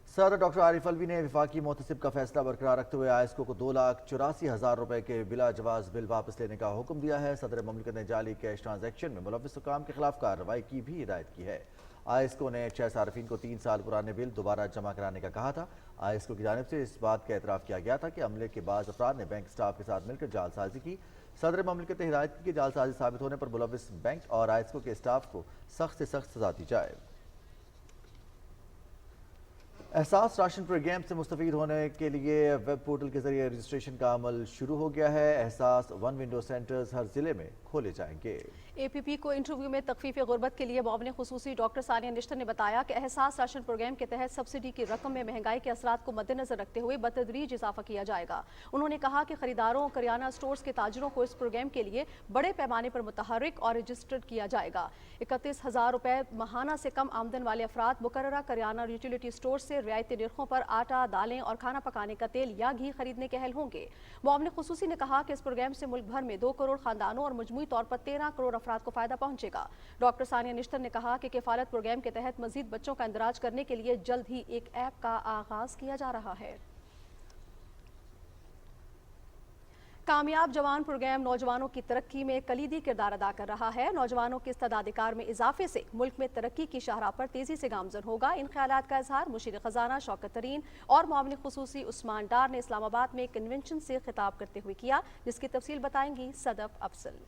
सदर डॉक्टर आरिफ अलवी ने विफाकी मोहतसिब का फैसला बरकरार रखते हुए आयस्को को 2,84,000 रुपए के बिला जवाज बिल वापस लेने का हुक्म दिया है। सदर ममलिकत ने जाली कैश ट्रांजैक्शन में मुलव्विस हुक्काम के खिलाफ कार्रवाई की भी हिदायत की है। आयस्को ने 6 सार्फिन को 3 साल पुराने बिल दोबारा जमा कराने का कहा था। आयस्को की जानिब से इस बात का एतराफ़ किया गया था कि अमले के बाद अफराद ने बैंक स्टाफ के साथ मिलकर जालसाजी की। सदर ममलिकत ने हिदायत की कि जालसाजी साबित होने पर मुलव्विस बैंक और आयस्को के स्टाफ को सख्त से सख्त सजा दी जाए। एहसास राशन प्रोग्राम से मुस्तफ़ीद होने के लिए वेब पोर्टल के जरिए रजिस्ट्रेशन का अमल शुरू हो गया है। एहसास 1 विंडो सेंटर्स हर जिले में खोले जाएंगे। APP को इंटरव्यू में तखफीफ गुर्बत के लिए मुआविन खुसूसी डॉक्टर सानिया निश्तर ने बताया कि एहसास राशन प्रोग्राम के तहत सब्सिडी की रकम में महंगाई के असरात को मद्देनजर रखते हुए बतदरीज इजाफा किया जाएगा। उन्होंने कहा कि खरीदारों और करियाना स्टोर्स के ताजरों को इस प्रोग्राम के लिए बड़े पैमाने पर मुतहर्रिक और रजिस्टर्ड किया जाएगा। 31,000 रुपए माहाना से कम आमदन वाले अफराद मुकर्ररा करियाना और यूटिलिटी स्टोर से रियायती निर्खों पर आटा, दालें और खाना पकाने का तेल या घी खरीदने के अहल होंगे। मुआविन खुसूसी ने कहा कि इस प्रोग्राम से मुल्क भर में 2 करोड़ खानदानों और मजमूई तौर पर 13 करोड़ अफराद को फ़ायदा पहुंचेगा। डॉक्टर सानिया निश्तर ने कहा कि किफ़ालत प्रोग्राम के तहत मज़ीद बच्चों का इंदराज करने के लिए जल्द ही एक ऐप का आगाज़ किया जा रहा है। कामयाब जवान प्रोग्राम नौजवानों की तरक्की में कलीदी किरदार अदा कर रहा है। नौजवानों के इस्तेदादिकार में इजाफे से मुल्क में तरक्की की शाहराह पर तेजी से गामजन होगा। इन ख्यालात का इजहार मुशीर खजाना शौकत तरीन और मामले खुसूसी उस्मान डार ने इस्लामाबाद में कन्वेंशन से खिताब करते हुए किया, जिसकी तफसील बताएंगी Sadaf Afzal.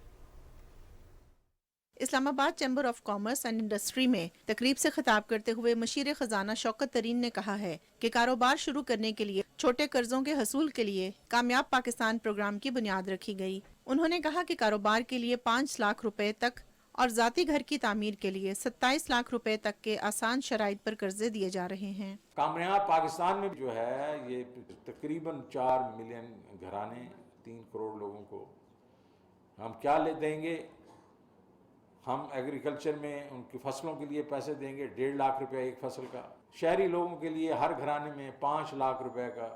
Islamabad chamber of commerce and industry में तकरीब से खिताब करते हुए मुशीर खजाना शौकत तरीन ने कहा है कि कारोबार शुरू करने के लिए छोटे कर्जों के हसूल के लिए कामयाब पाकिस्तान प्रोग्राम की बुनियाद रखी गई। उन्होंने कहा कि कारोबार के लिए 5 लाख रुपए तक और जाती घर की तामीर के लिए 27 लाख रुपए तक के आसान शराइत पर कर्जे दिए जा रहे हैं। कामयाब पाकिस्तान में जो है ये तकरीबन 4 मिलियन घराने 3 करोड़ लोगों को हम क्या ले देंगे। हम एग्रीकल्चर में उनकी फसलों के लिए पैसे देंगे 1.5 लाख रुपए एक फसल का। शहरी लोगों के लिए हर घराने में 5 लाख रुपए का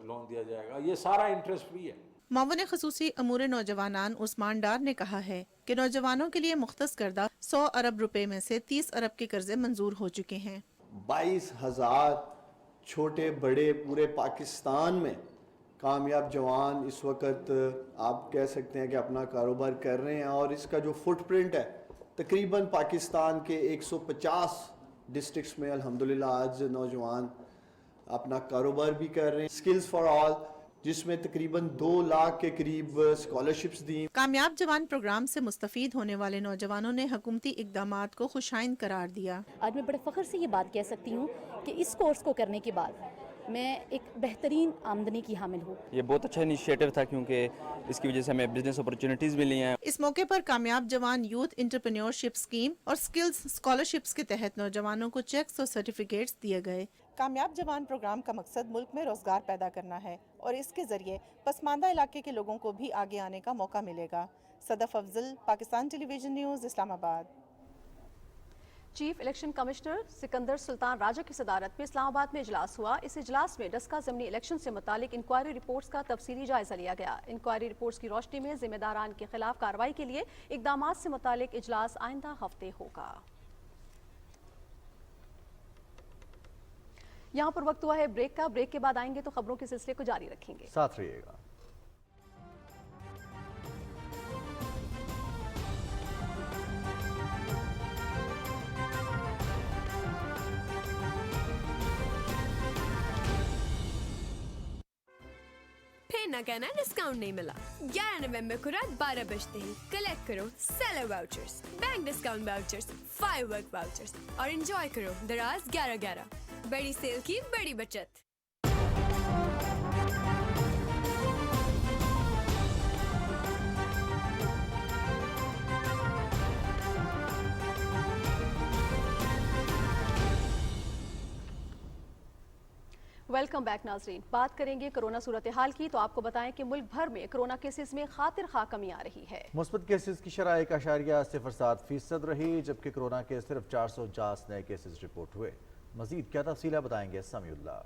लोन दिया जाएगा। ये सारा इंटरेस्ट फ्री है। मावन खसूसी अमूर नौजवानान उस्मान डार ने कहा है कि नौजवानों के लिए मुख्तस करदा 100 अरब रुपए में से 30 अरब के कर्जे मंजूर हो चुके हैं। 22,000 छोटे बड़े पूरे पाकिस्तान में कामयाब जवान इस वक्त आप कह सकते हैं कि अपना कारोबार कर रहे हैं और इसका जो फुटप्रिंट है तकरीबन पाकिस्तान के 150 डिस्ट्रिक्ट्स में अल्हम्दुलिल्लाह आज नौजवान अपना कारोबार भी कर रहे हैं। स्किल्स फॉर ऑल जिसमें तकरीबन 2 लाख के करीब स्कॉलरशिप्स दी। कामयाब जवान प्रोग्राम से मुस्तफीद होने वाले नौजवानों ने हुकूमती इक़दामात को खुशाइंद करार दिया। आज मैं बड़े फ़ख्र से ये बात कह सकती हूँ कि इस कोर्स को करने के बाद मैं एक बेहतरीन आमदनी की हामिल हूँ। ये बहुत अच्छा इनिशिएटिव था क्योंकि इसकी वजह से हमें बिजनेस अपॉर्चुनिटीज़ मिली हैं। इस मौके पर कामयाब जवान यूथ एंटरप्रेन्योरशिप स्कीम और स्किल्स स्कॉलरशिप्स के तहत नौजवानों को चेक्स और सर्टिफिकेट्स दिए गए। कामयाब जवान प्रोग्राम का मकसद मुल्क में रोजगार पैदा करना है और इसके जरिए पसमानदा इलाके के लोगों को भी आगे आने का मौका मिलेगा। Sadaf Afzal, Pakistan television news, Islamabad. Chief election commissioner Sikandar Sultan Raja की सदारत में इस्लामाबाद में इजलास हुआ। इस इजलास में डस्का ज़मीनी इलेक्शन से मुतालिक इंक्वायरी रिपोर्ट्स का तफसीली जायजा लिया गया। इंक्वायरी रिपोर्ट्स की रोशनी में जिम्मेदारान के खिलाफ कार्रवाई के लिए इकदामात से मुतालिक इजलास आइंदा हफ्ते होगा। यहाँ पर वक्त हुआ है ब्रेक का। ब्रेक के बाद आएंगे तो खबरों के सिलसिले को जारी रखेंगे। साथ रहिएगा। फिर ना कहना डिस्काउंट नहीं मिला। 11 नवंबर को रात 12 बजते ही कलेक्ट करो seller vouchers, bank discount vouchers, firework vouchers और एंजॉय करो दराज 11-11। बड़ी सेल की बड़ी बचत। वेलकम बैक नाजरीन। बात करेंगे कोरोना सूरत हाल की, तो आपको बताएं कि मुल्क भर में कोरोना केसेस में खातिर खा कमी आ रही है। मुस्बत केसेस की शरह 1.07% रही, जबकि कोरोना के सिर्फ 449 नए केसेस रिपोर्ट हुए। मजीद क्या तफसीला बताएंगे समीउल्लाह।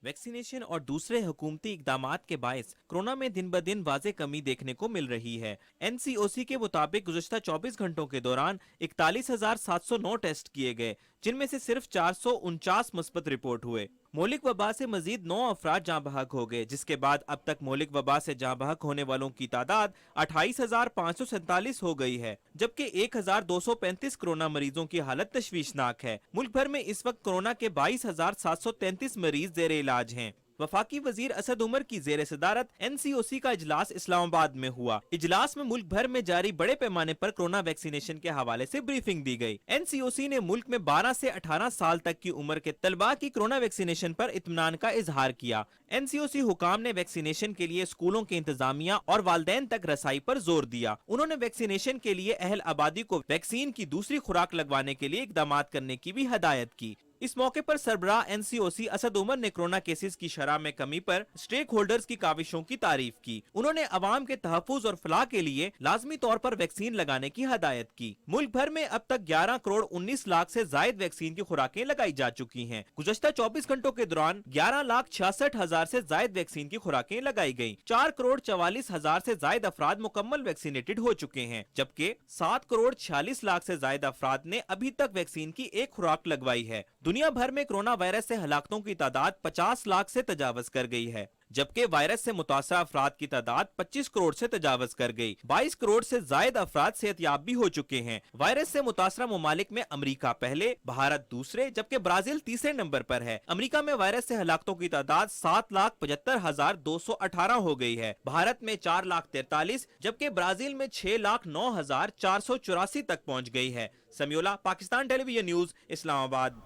वैक्सीनेशन और दूसरे हुकूमती इकदामात के बायस कोरोना में दिन ब दिन वाज़े कमी देखने को मिल रही है। NCOC के मुताबिक गुज़श्ता 24 घंटों के दौरान 41,709 टेस्ट किए गए, जिनमें से सिर्फ 449 मुस्बत रिपोर्ट हुए। मौलिक वबा से मजीद 9 अफराद जाँ बहक हो गए, जिसके बाद अब तक मौलिक वबा से जाँ बहक होने वालों की तादाद 28,547 हो गई है, जबकि 1,235 कोरोना मरीजों की हालत तशवीशनाक है। मुल्क भर में इस वक्त कोरोना के 22,733 मरीज जेर इलाज हैं। वफाकी वजीर असद उमर की जेर सदारत NCOC का इजलास इस्लामाबाद में हुआ। इजलास में मुल्क भर में जारी बड़े पैमाने पर कोरोना वैक्सीनेशन के हवाले से ब्रीफिंग दी गई। NCOC ने मुल्क में 12 से 18 साल तक की उम्र के तलबा की कोरोना वैक्सीनेशन पर इत्मीनान का इजहार किया। NCOC हुकाम ने वैक्सीनेशन के लिए स्कूलों के इंतजामिया और वालदैन तक रसाई पर जोर दिया। उन्होंने वैक्सीनेशन के लिए अहल आबादी को वैक्सीन की दूसरी खुराक लगवाने के लिए इकदाम करने की भी हदायत की। इस मौके पर सरबराह NCOC असद उमर ने कोरोना केसेस की शरह में कमी पर स्टेक होल्डर्स की काविशों की तारीफ की। उन्होंने अवाम के तहफ्फुज और फलाह के लिए लाजमी तौर पर वैक्सीन लगाने की हदायत की। मुल्क भर में अब तक 11 करोड़ 19 लाख से जायद वैक्सीन की खुराकें लगाई जा चुकी हैं। गुज़श्ता 24 घंटों के दौरान 11,66,000 से जायद वैक्सीन की खुराकें लगाई गयी। 4 करोड़ 44,000 से जायद अफराद मुकम्मल वैक्सीनेटेड हो चुके हैं, जबकि 7 करोड़ 46 लाख से जायद अफराद ने अभी तक वैक्सीन की एक खुराक लगवाई है। दुनिया भर में कोरोना वायरस से हलाकतों की तादाद 50 लाख से तजावज कर गई है, जबकि वायरस से मुतासरा अफराद की तादाद 25 करोड़ से तजावज कर गई। 22 करोड़ से जायद अफराद सेहतयाब भी हो चुके हैं। वायरस से मुतासरा ममालिक में अमरीका पहले, भारत दूसरे, जबकि ब्राजील तीसरे नंबर पर है। अमरीका में वायरस से हलाकतों की तादाद 7,75,218 हो गई है। भारत में 4,43,000, जबकि ब्राजील में 6,09,484 तक पहुँच गई है। समियोला, पाकिस्तान टेलीविजन न्यूज, इस्लामाबाद।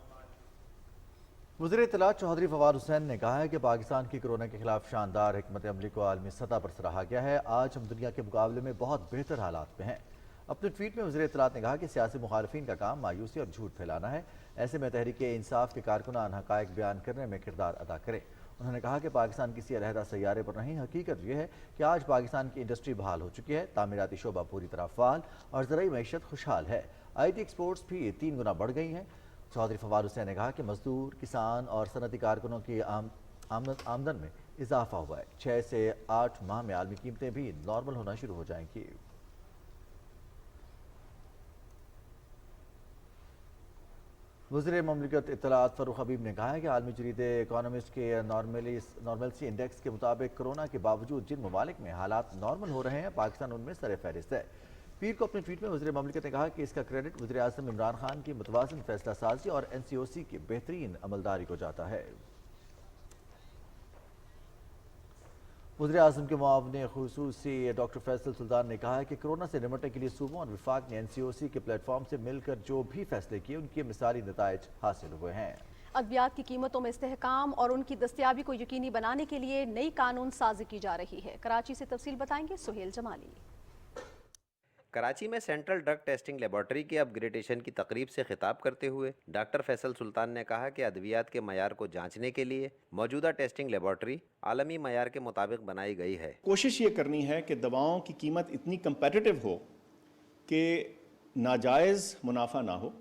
वज़ीर इत्तलात चौधरी फवाद हुसैन ने कहा है कि पाकिस्तान की कोरोना के खिलाफ शानदार हिकमत अमली को आलमी सतह पर सराहा गया है। आज हम दुनिया के मुकाबले में बहुत बेहतर हालात में हैं। अपने ट्वीट में वज़ीर इत्तलात ने कहा कि सियासी मुखालिफिन का काम मायूसी और झूठ फैलाना है। ऐसे में तहरीक इंसाफ के कारकुनान हक़ाइक़ बयान करने में किरदार अदा करें। उन्होंने कहा कि पाकिस्तान किसी अलहदा सैयारे पर नहीं, हकीकत यह है कि आज पाकिस्तान की इंडस्ट्री बहाल हो चुकी है, तामीराती शोबा पूरी तरह फाल और ज़राई मईशत खुशहाल है। IT एक्सपोर्ट्स भी 3 गुना बढ़ गई हैं। चौधरी फवाद हुसैन ने कहा कि मजदूर, किसान और सनती कारकुनों की आमदन में इजाफा हुआ है। 6 से 8 माह में आलमी कीमतें भी नॉर्मल होना शुरू हो जाएंगी। वज़ीर ममलिकत इत्तलात फ़ारूक हबीब ने कहा है कि आलमी जरीदे इकोनॉमिस्ट के नॉर्मलिटी इंडेक्स के मुताबिक कोरोना के बावजूद जिन ममालिक में हालात नॉर्मल हो रहे हैं, पाकिस्तान उनमें सर फहरिस्त है। पीर को अपने ट्वीट में वज़ीर ममलिकत ने कहा कि इसका क्रेडिट वज़ीर आज़म इमरान खान की मुतवाज़िन फैसला साजी और NCOC की बेहतरीन अमलदारी को जाता है। वज़ीर आज़म के मुआविन खुसूसी डॉक्टर फैसल सुल्तान ने कहा है कि कोरोना से निपटने के लिए सूबों और विफाक ने NCOC के प्लेटफॉर्म से मिलकर जो भी फैसले किए, उनके मिसाली नताइज हासिल हुए हैं। अद्वियात की कीमतों में इस्तेहकाम और उनकी दस्तियाबी को यकीनी बनाने के लिए नई कानून साजी की जा रही है। कराची से तफसील बताएंगे सुहेल जमाली। कराची में सेंट्रल ड्रग टेस्टिंग लेबॉर्ट्री के अपग्रेडेशन की तकरीब से खिताब करते हुए डॉक्टर फैसल सुल्तान ने कहा कि अद्वियात के मयार को जांचने के लिए मौजूदा टेस्टिंग लेबॉर्ट्री आलमी मयार के मुताबिक बनाई गई है। कोशिश ये करनी है कि दवाओं की कीमत इतनी कंपेटिटिव हो कि नाजायज़ मुनाफा ना हो,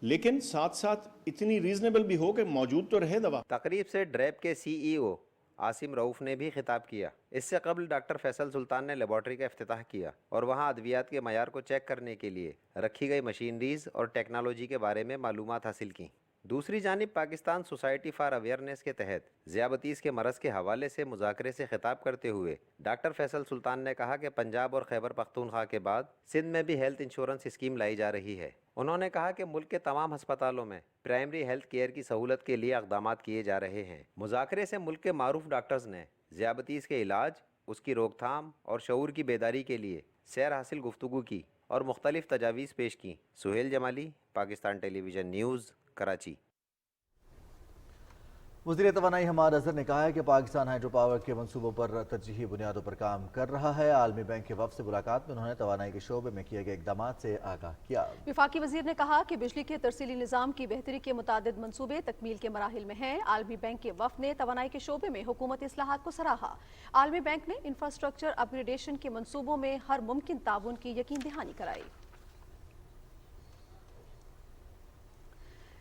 लेकिन साथ साथ इतनी रीजनेबल भी हो कि मौजूद तो रहे दवा। तकरीब से ड्रैब के CEO आसिम रऊफ ने भी खिताब किया। इससे कबल डॉक्टर फैसल सुल्तान ने लेबॉर्ट्री का इफ्तिताह किया और वहां अद्वियात के मयार को चेक करने के लिए रखी गई मशीनरीज और टेक्नोलॉजी के बारे में मालूमात हासिल की। दूसरी जानिब पाकिस्तान सोसाइटी फॉर अवेयरनेस के तहत ज़ियाबतीस के मरज़ के हवाले से मुज़ाकरे से खिताब करते हुए डॉक्टर फैसल सुल्तान ने कहा कि पंजाब और खैबर पख्तूनख्वा के बाद सिंध में भी हेल्थ इंश्योरेंस स्कीम लाई जा रही है। उन्होंने कहा कि मुल्क के तमाम हस्पतालों में प्राइमरी हेल्थ केयर की सहूलत के लिए इक़दामात किए जा रहे हैं। मुज़ाकरे से मुल्क के मारूफ डॉक्टर्स ने ज़ियाबतीस के इलाज, उसकी रोकथाम और शऊर की बेदारी के लिए सैर हासिल गुफ्तगू की और मुख्तलिफ तजावीज़ पेश की। Suhail Jamali, Pakistan television news, Karachi. वज़ीर तवानाई हमाद अज़हर ने कहा है कि पाकिस्तान हाइड्रो पावर के मंसूबों पर तरजीही बुनियादों पर काम कर रहा है। आलमी बैंक के वफ़द से मुलाकात में उन्होंने तवानाई के शोबे में किए गए इक़दाम से आगाह किया। विफाकी वज़ीर ने कहा कि बिजली के तरसीली निज़ाम की बेहतरी के मुतादिद मंसूबे तकमील के मराहिल में हैं। आलमी बैंक के वफ़द ने तवानाई के शोबे में हुकूमती इस्लाहात को सराहा। आलमी बैंक ने इंफ्रास्ट्रक्चर अपग्रेडेशन के मंसूबों में हर मुमकिन ताउन की यकीन दहानी कराई।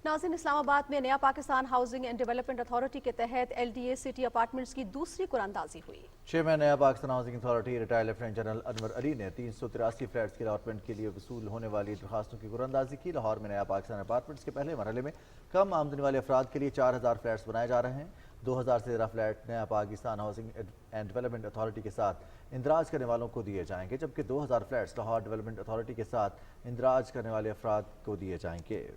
नाज़रीन, इस्लामाबाद में नया Pakistan housing and development authority के तहत LDA सिटी अपार्टमेंट्स की दूसरी कुरानंदाजी हुई। चेयरमैन नया Pakistan housing authority retired lieutenant general Anwar Ali ने 383 फ्लैट्स के अलॉटमेंट के लिए वसूल होने वाली दरखास्तों की कुरानंदाजी की। लाहौर में नया पाकिस्तान अपार्टमेंट्स के पहले मरहले में कम आमदनी वाले अफराद के लिए 4000 फ्लैट्स बनाए जा रहे हैं। 2000 से ज़्यादा फ्लैट नया Pakistan housing and development authority के साथ इंदराज करने वालों को दिए जाएंगे, जबकि 2000 फ्लैट्स लाहौर डेवलपमेंट अथॉरिटी के साथ इंदराज करने वाले अफराद को दिए जाएंगे।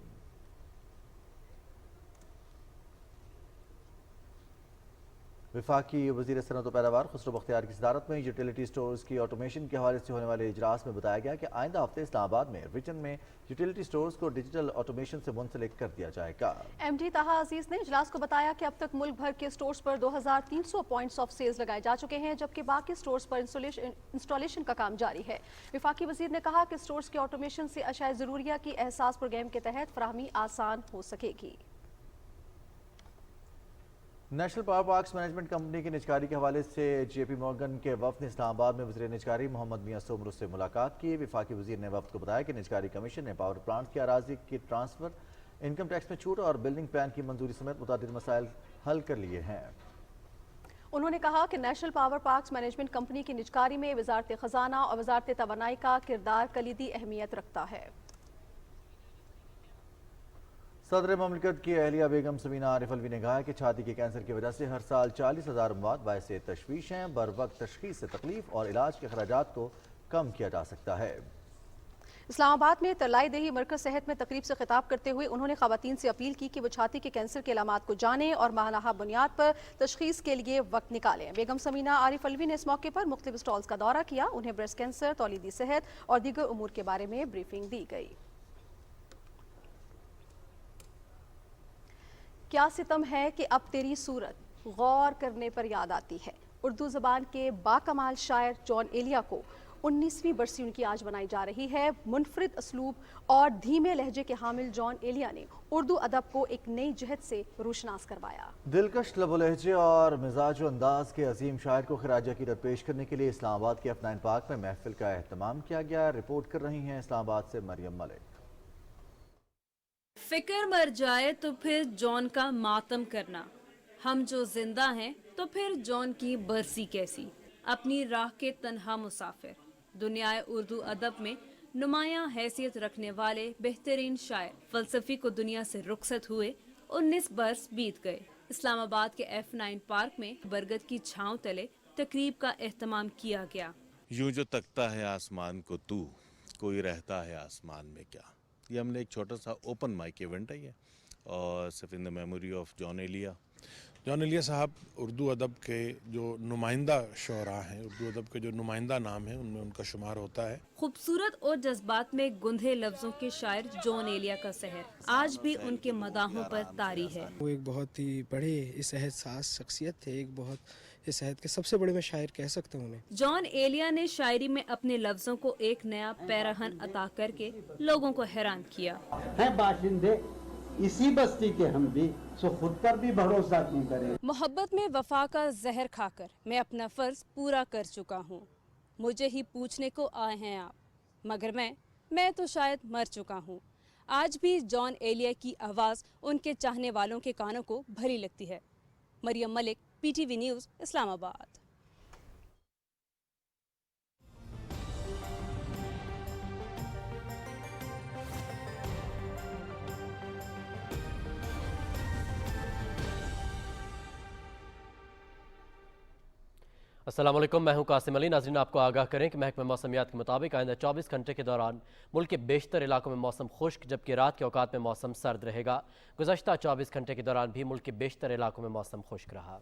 वफाकी वज़ीर सनअत व पैदावार खुसरो बख्तियार की सदारत में यूटिलिटी स्टोर्स की ऑटोमेशन के हवाले से होने वाले इजलास में बताया गया कि आइंदा हफ्ते इस्लामाबाद में रीजन में यूटिलिटी स्टोर्स को डिजिटल ऑटोमेशन से मुंसलिक कर दिया जाएगा। MD ताहा अजीज ने इजलास को बताया कि अब तक मुल्क भर के स्टोर्स पर 2300 पॉइंट्स ऑफ सेल्स लगाए जा चुके हैं, जबकि बाकी स्टोर्स पर इंस्टॉलेशन का काम जारी है। वफाकी वज़ीर ने कहा कि स्टोर्स के ऑटोमेशन से अशाया ज़रूरिया की एहसास प्रोग्राम के तहत फराहमी आसान हो सकेगी। National power parks management company की निजकारी के हवाले से JP मॉर्गन के वफ्द ने इस्लामाबाद में वज़ीर निजकारी मोहम्मद मियां सोमरू से मुलाकात की। वफाकी वज़ीर ने वफ्द को बताया कि निजकारी कमीशन ने पावर प्लांट की अराजी की ट्रांसफ़र, इनकम टैक्स में छूट और बिल्डिंग प्लान की मंजूरी समेत मुतादिद मसाइल हल कर लिए हैं। उन्होंने कहा कि national power parks management company की निजकारी में वजारत ख़जाना और वजारत तवानाई का किरदार कलीदी अहमियत रखता है। सदर ममलिकत की अहलिया बेगम समीना आरिफ अलवी ने कहा है कि छाती के कैंसर की वजह से हर साल 40,000 अमवात बायसे तशवीश हैं। बर वक्त तशखीस से तकलीफ और इलाज के अखराजात को कम किया जा सकता है। इस्लामाबाद में तरलाई देही मरकज सेहत में तकरीब से खिताब करते हुए उन्होंने खवातीन से अपील की कि वो छाती के कैंसर के अलामात को जानें और माहनाहा बुनियाद पर तशखीस के लिए वक्त निकालें। बेगम समीना आरिफ अलवी ने इस मौके पर मुख्तलिफ स्टॉल्स का दौरा किया। उन्हें ब्रेस्ट कैंसर, तौलीदी सेहत और दीगर उमूर के बारे में ब्रीफिंग दी गई। क्या सितम है कि अब तेरी सूरत गौर करने पर याद आती है। उर्दू ज़बान के बाकमाल शायर जॉन एलिया को 19वीं बरसी उनकी आज बनाई जा रही है। मुनफरिद असलूब और धीमे लहजे के हामिल जॉन एलिया ने उर्दू अदब को एक नई जहत से रोशनास करवाया। दिलकश लबो लहजे और मिजाज अंदाज के अजीम शायर को खराज अकीदत पेश करने के लिए इस्लामाबाद के F9 पार्क में महफिल का एहतमाम किया गया। रिपोर्ट कर रही हैं इस्लामाबाद से मरियम मलिक। फिक्र मर जाए तो फिर जॉन का मातम करना, हम जो जिंदा हैं तो फिर जॉन की बरसी कैसी। अपनी राह के तन्हा मुसाफिर, दुनियाए उर्दू अदब में नुमायां हैसियत रखने वाले बेहतरीन शायर फलसफी को दुनिया से रुखसत हुए 19 बरस बीत गए। इस्लामाबाद के F9 पार्क में बरगद की छांव तले तकरीब का एहतमाम किया गया। यूं जो तकता है आसमान को तू, कोई रहता है आसमान में क्या। ये हमने एक छोटा सा ओपन माइक इवेंट है ये, और सिर्फ in the memory of Jaun Elia. Jaun Elia साहब उर्दू अदब के जो नुमाइंदा शोरा हैं, उर्दू अदब के जो नुमाइंदा नाम हैं, उनमें उनका शुमार होता है। खूबसूरत और जज्बात में गुंधे लफ्जों के शायर जॉन एलिया का शहर आज भी उनके मदाहों पर तारी है। वो एक बहुत ही बड़े इस एहसास शख्सियत थे, एक बहुत इस शहर के सबसे बड़े मैं शायर कह सकता हूँ उन्हें। जॉन एलिया ने शायरी में अपने लफ्जों को एक नया पैराहन अता करके लोगों को हैरान किया। है बाशिंदे इसी बस्ती के हम भी, सो खुद पर भी भरोसा क्यों करें। मोहब्बत में वफा का जहर खाकर मैं अपना फर्ज पूरा कर चुका हूँ। मुझे ही पूछने को आए हैं आप, मगर मैं तो शायद मर चुका हूँ। आज भी जॉन एलिया की आवाज़ उनके चाहने वालों के कानों को भली लगती है। Maryam Malik, PTV news, Islamabad. अस्सलाम वालेकुम, मैं हूं कासिम अली। नाज़रीन, आपको आगाह करें कि महकमा मौसमियात के मुताबिक आइंदा 24 घंटे के दौरान मुल्क के बेशतर इलाकों में मौसम खुश्क, जबकि रात के औकात में मौसम सर्द रहेगा। गुज़श्ता 24 घंटे के दौरान भी मुल्क के बेशतर इलाकों में मौसम खुश्क रहा।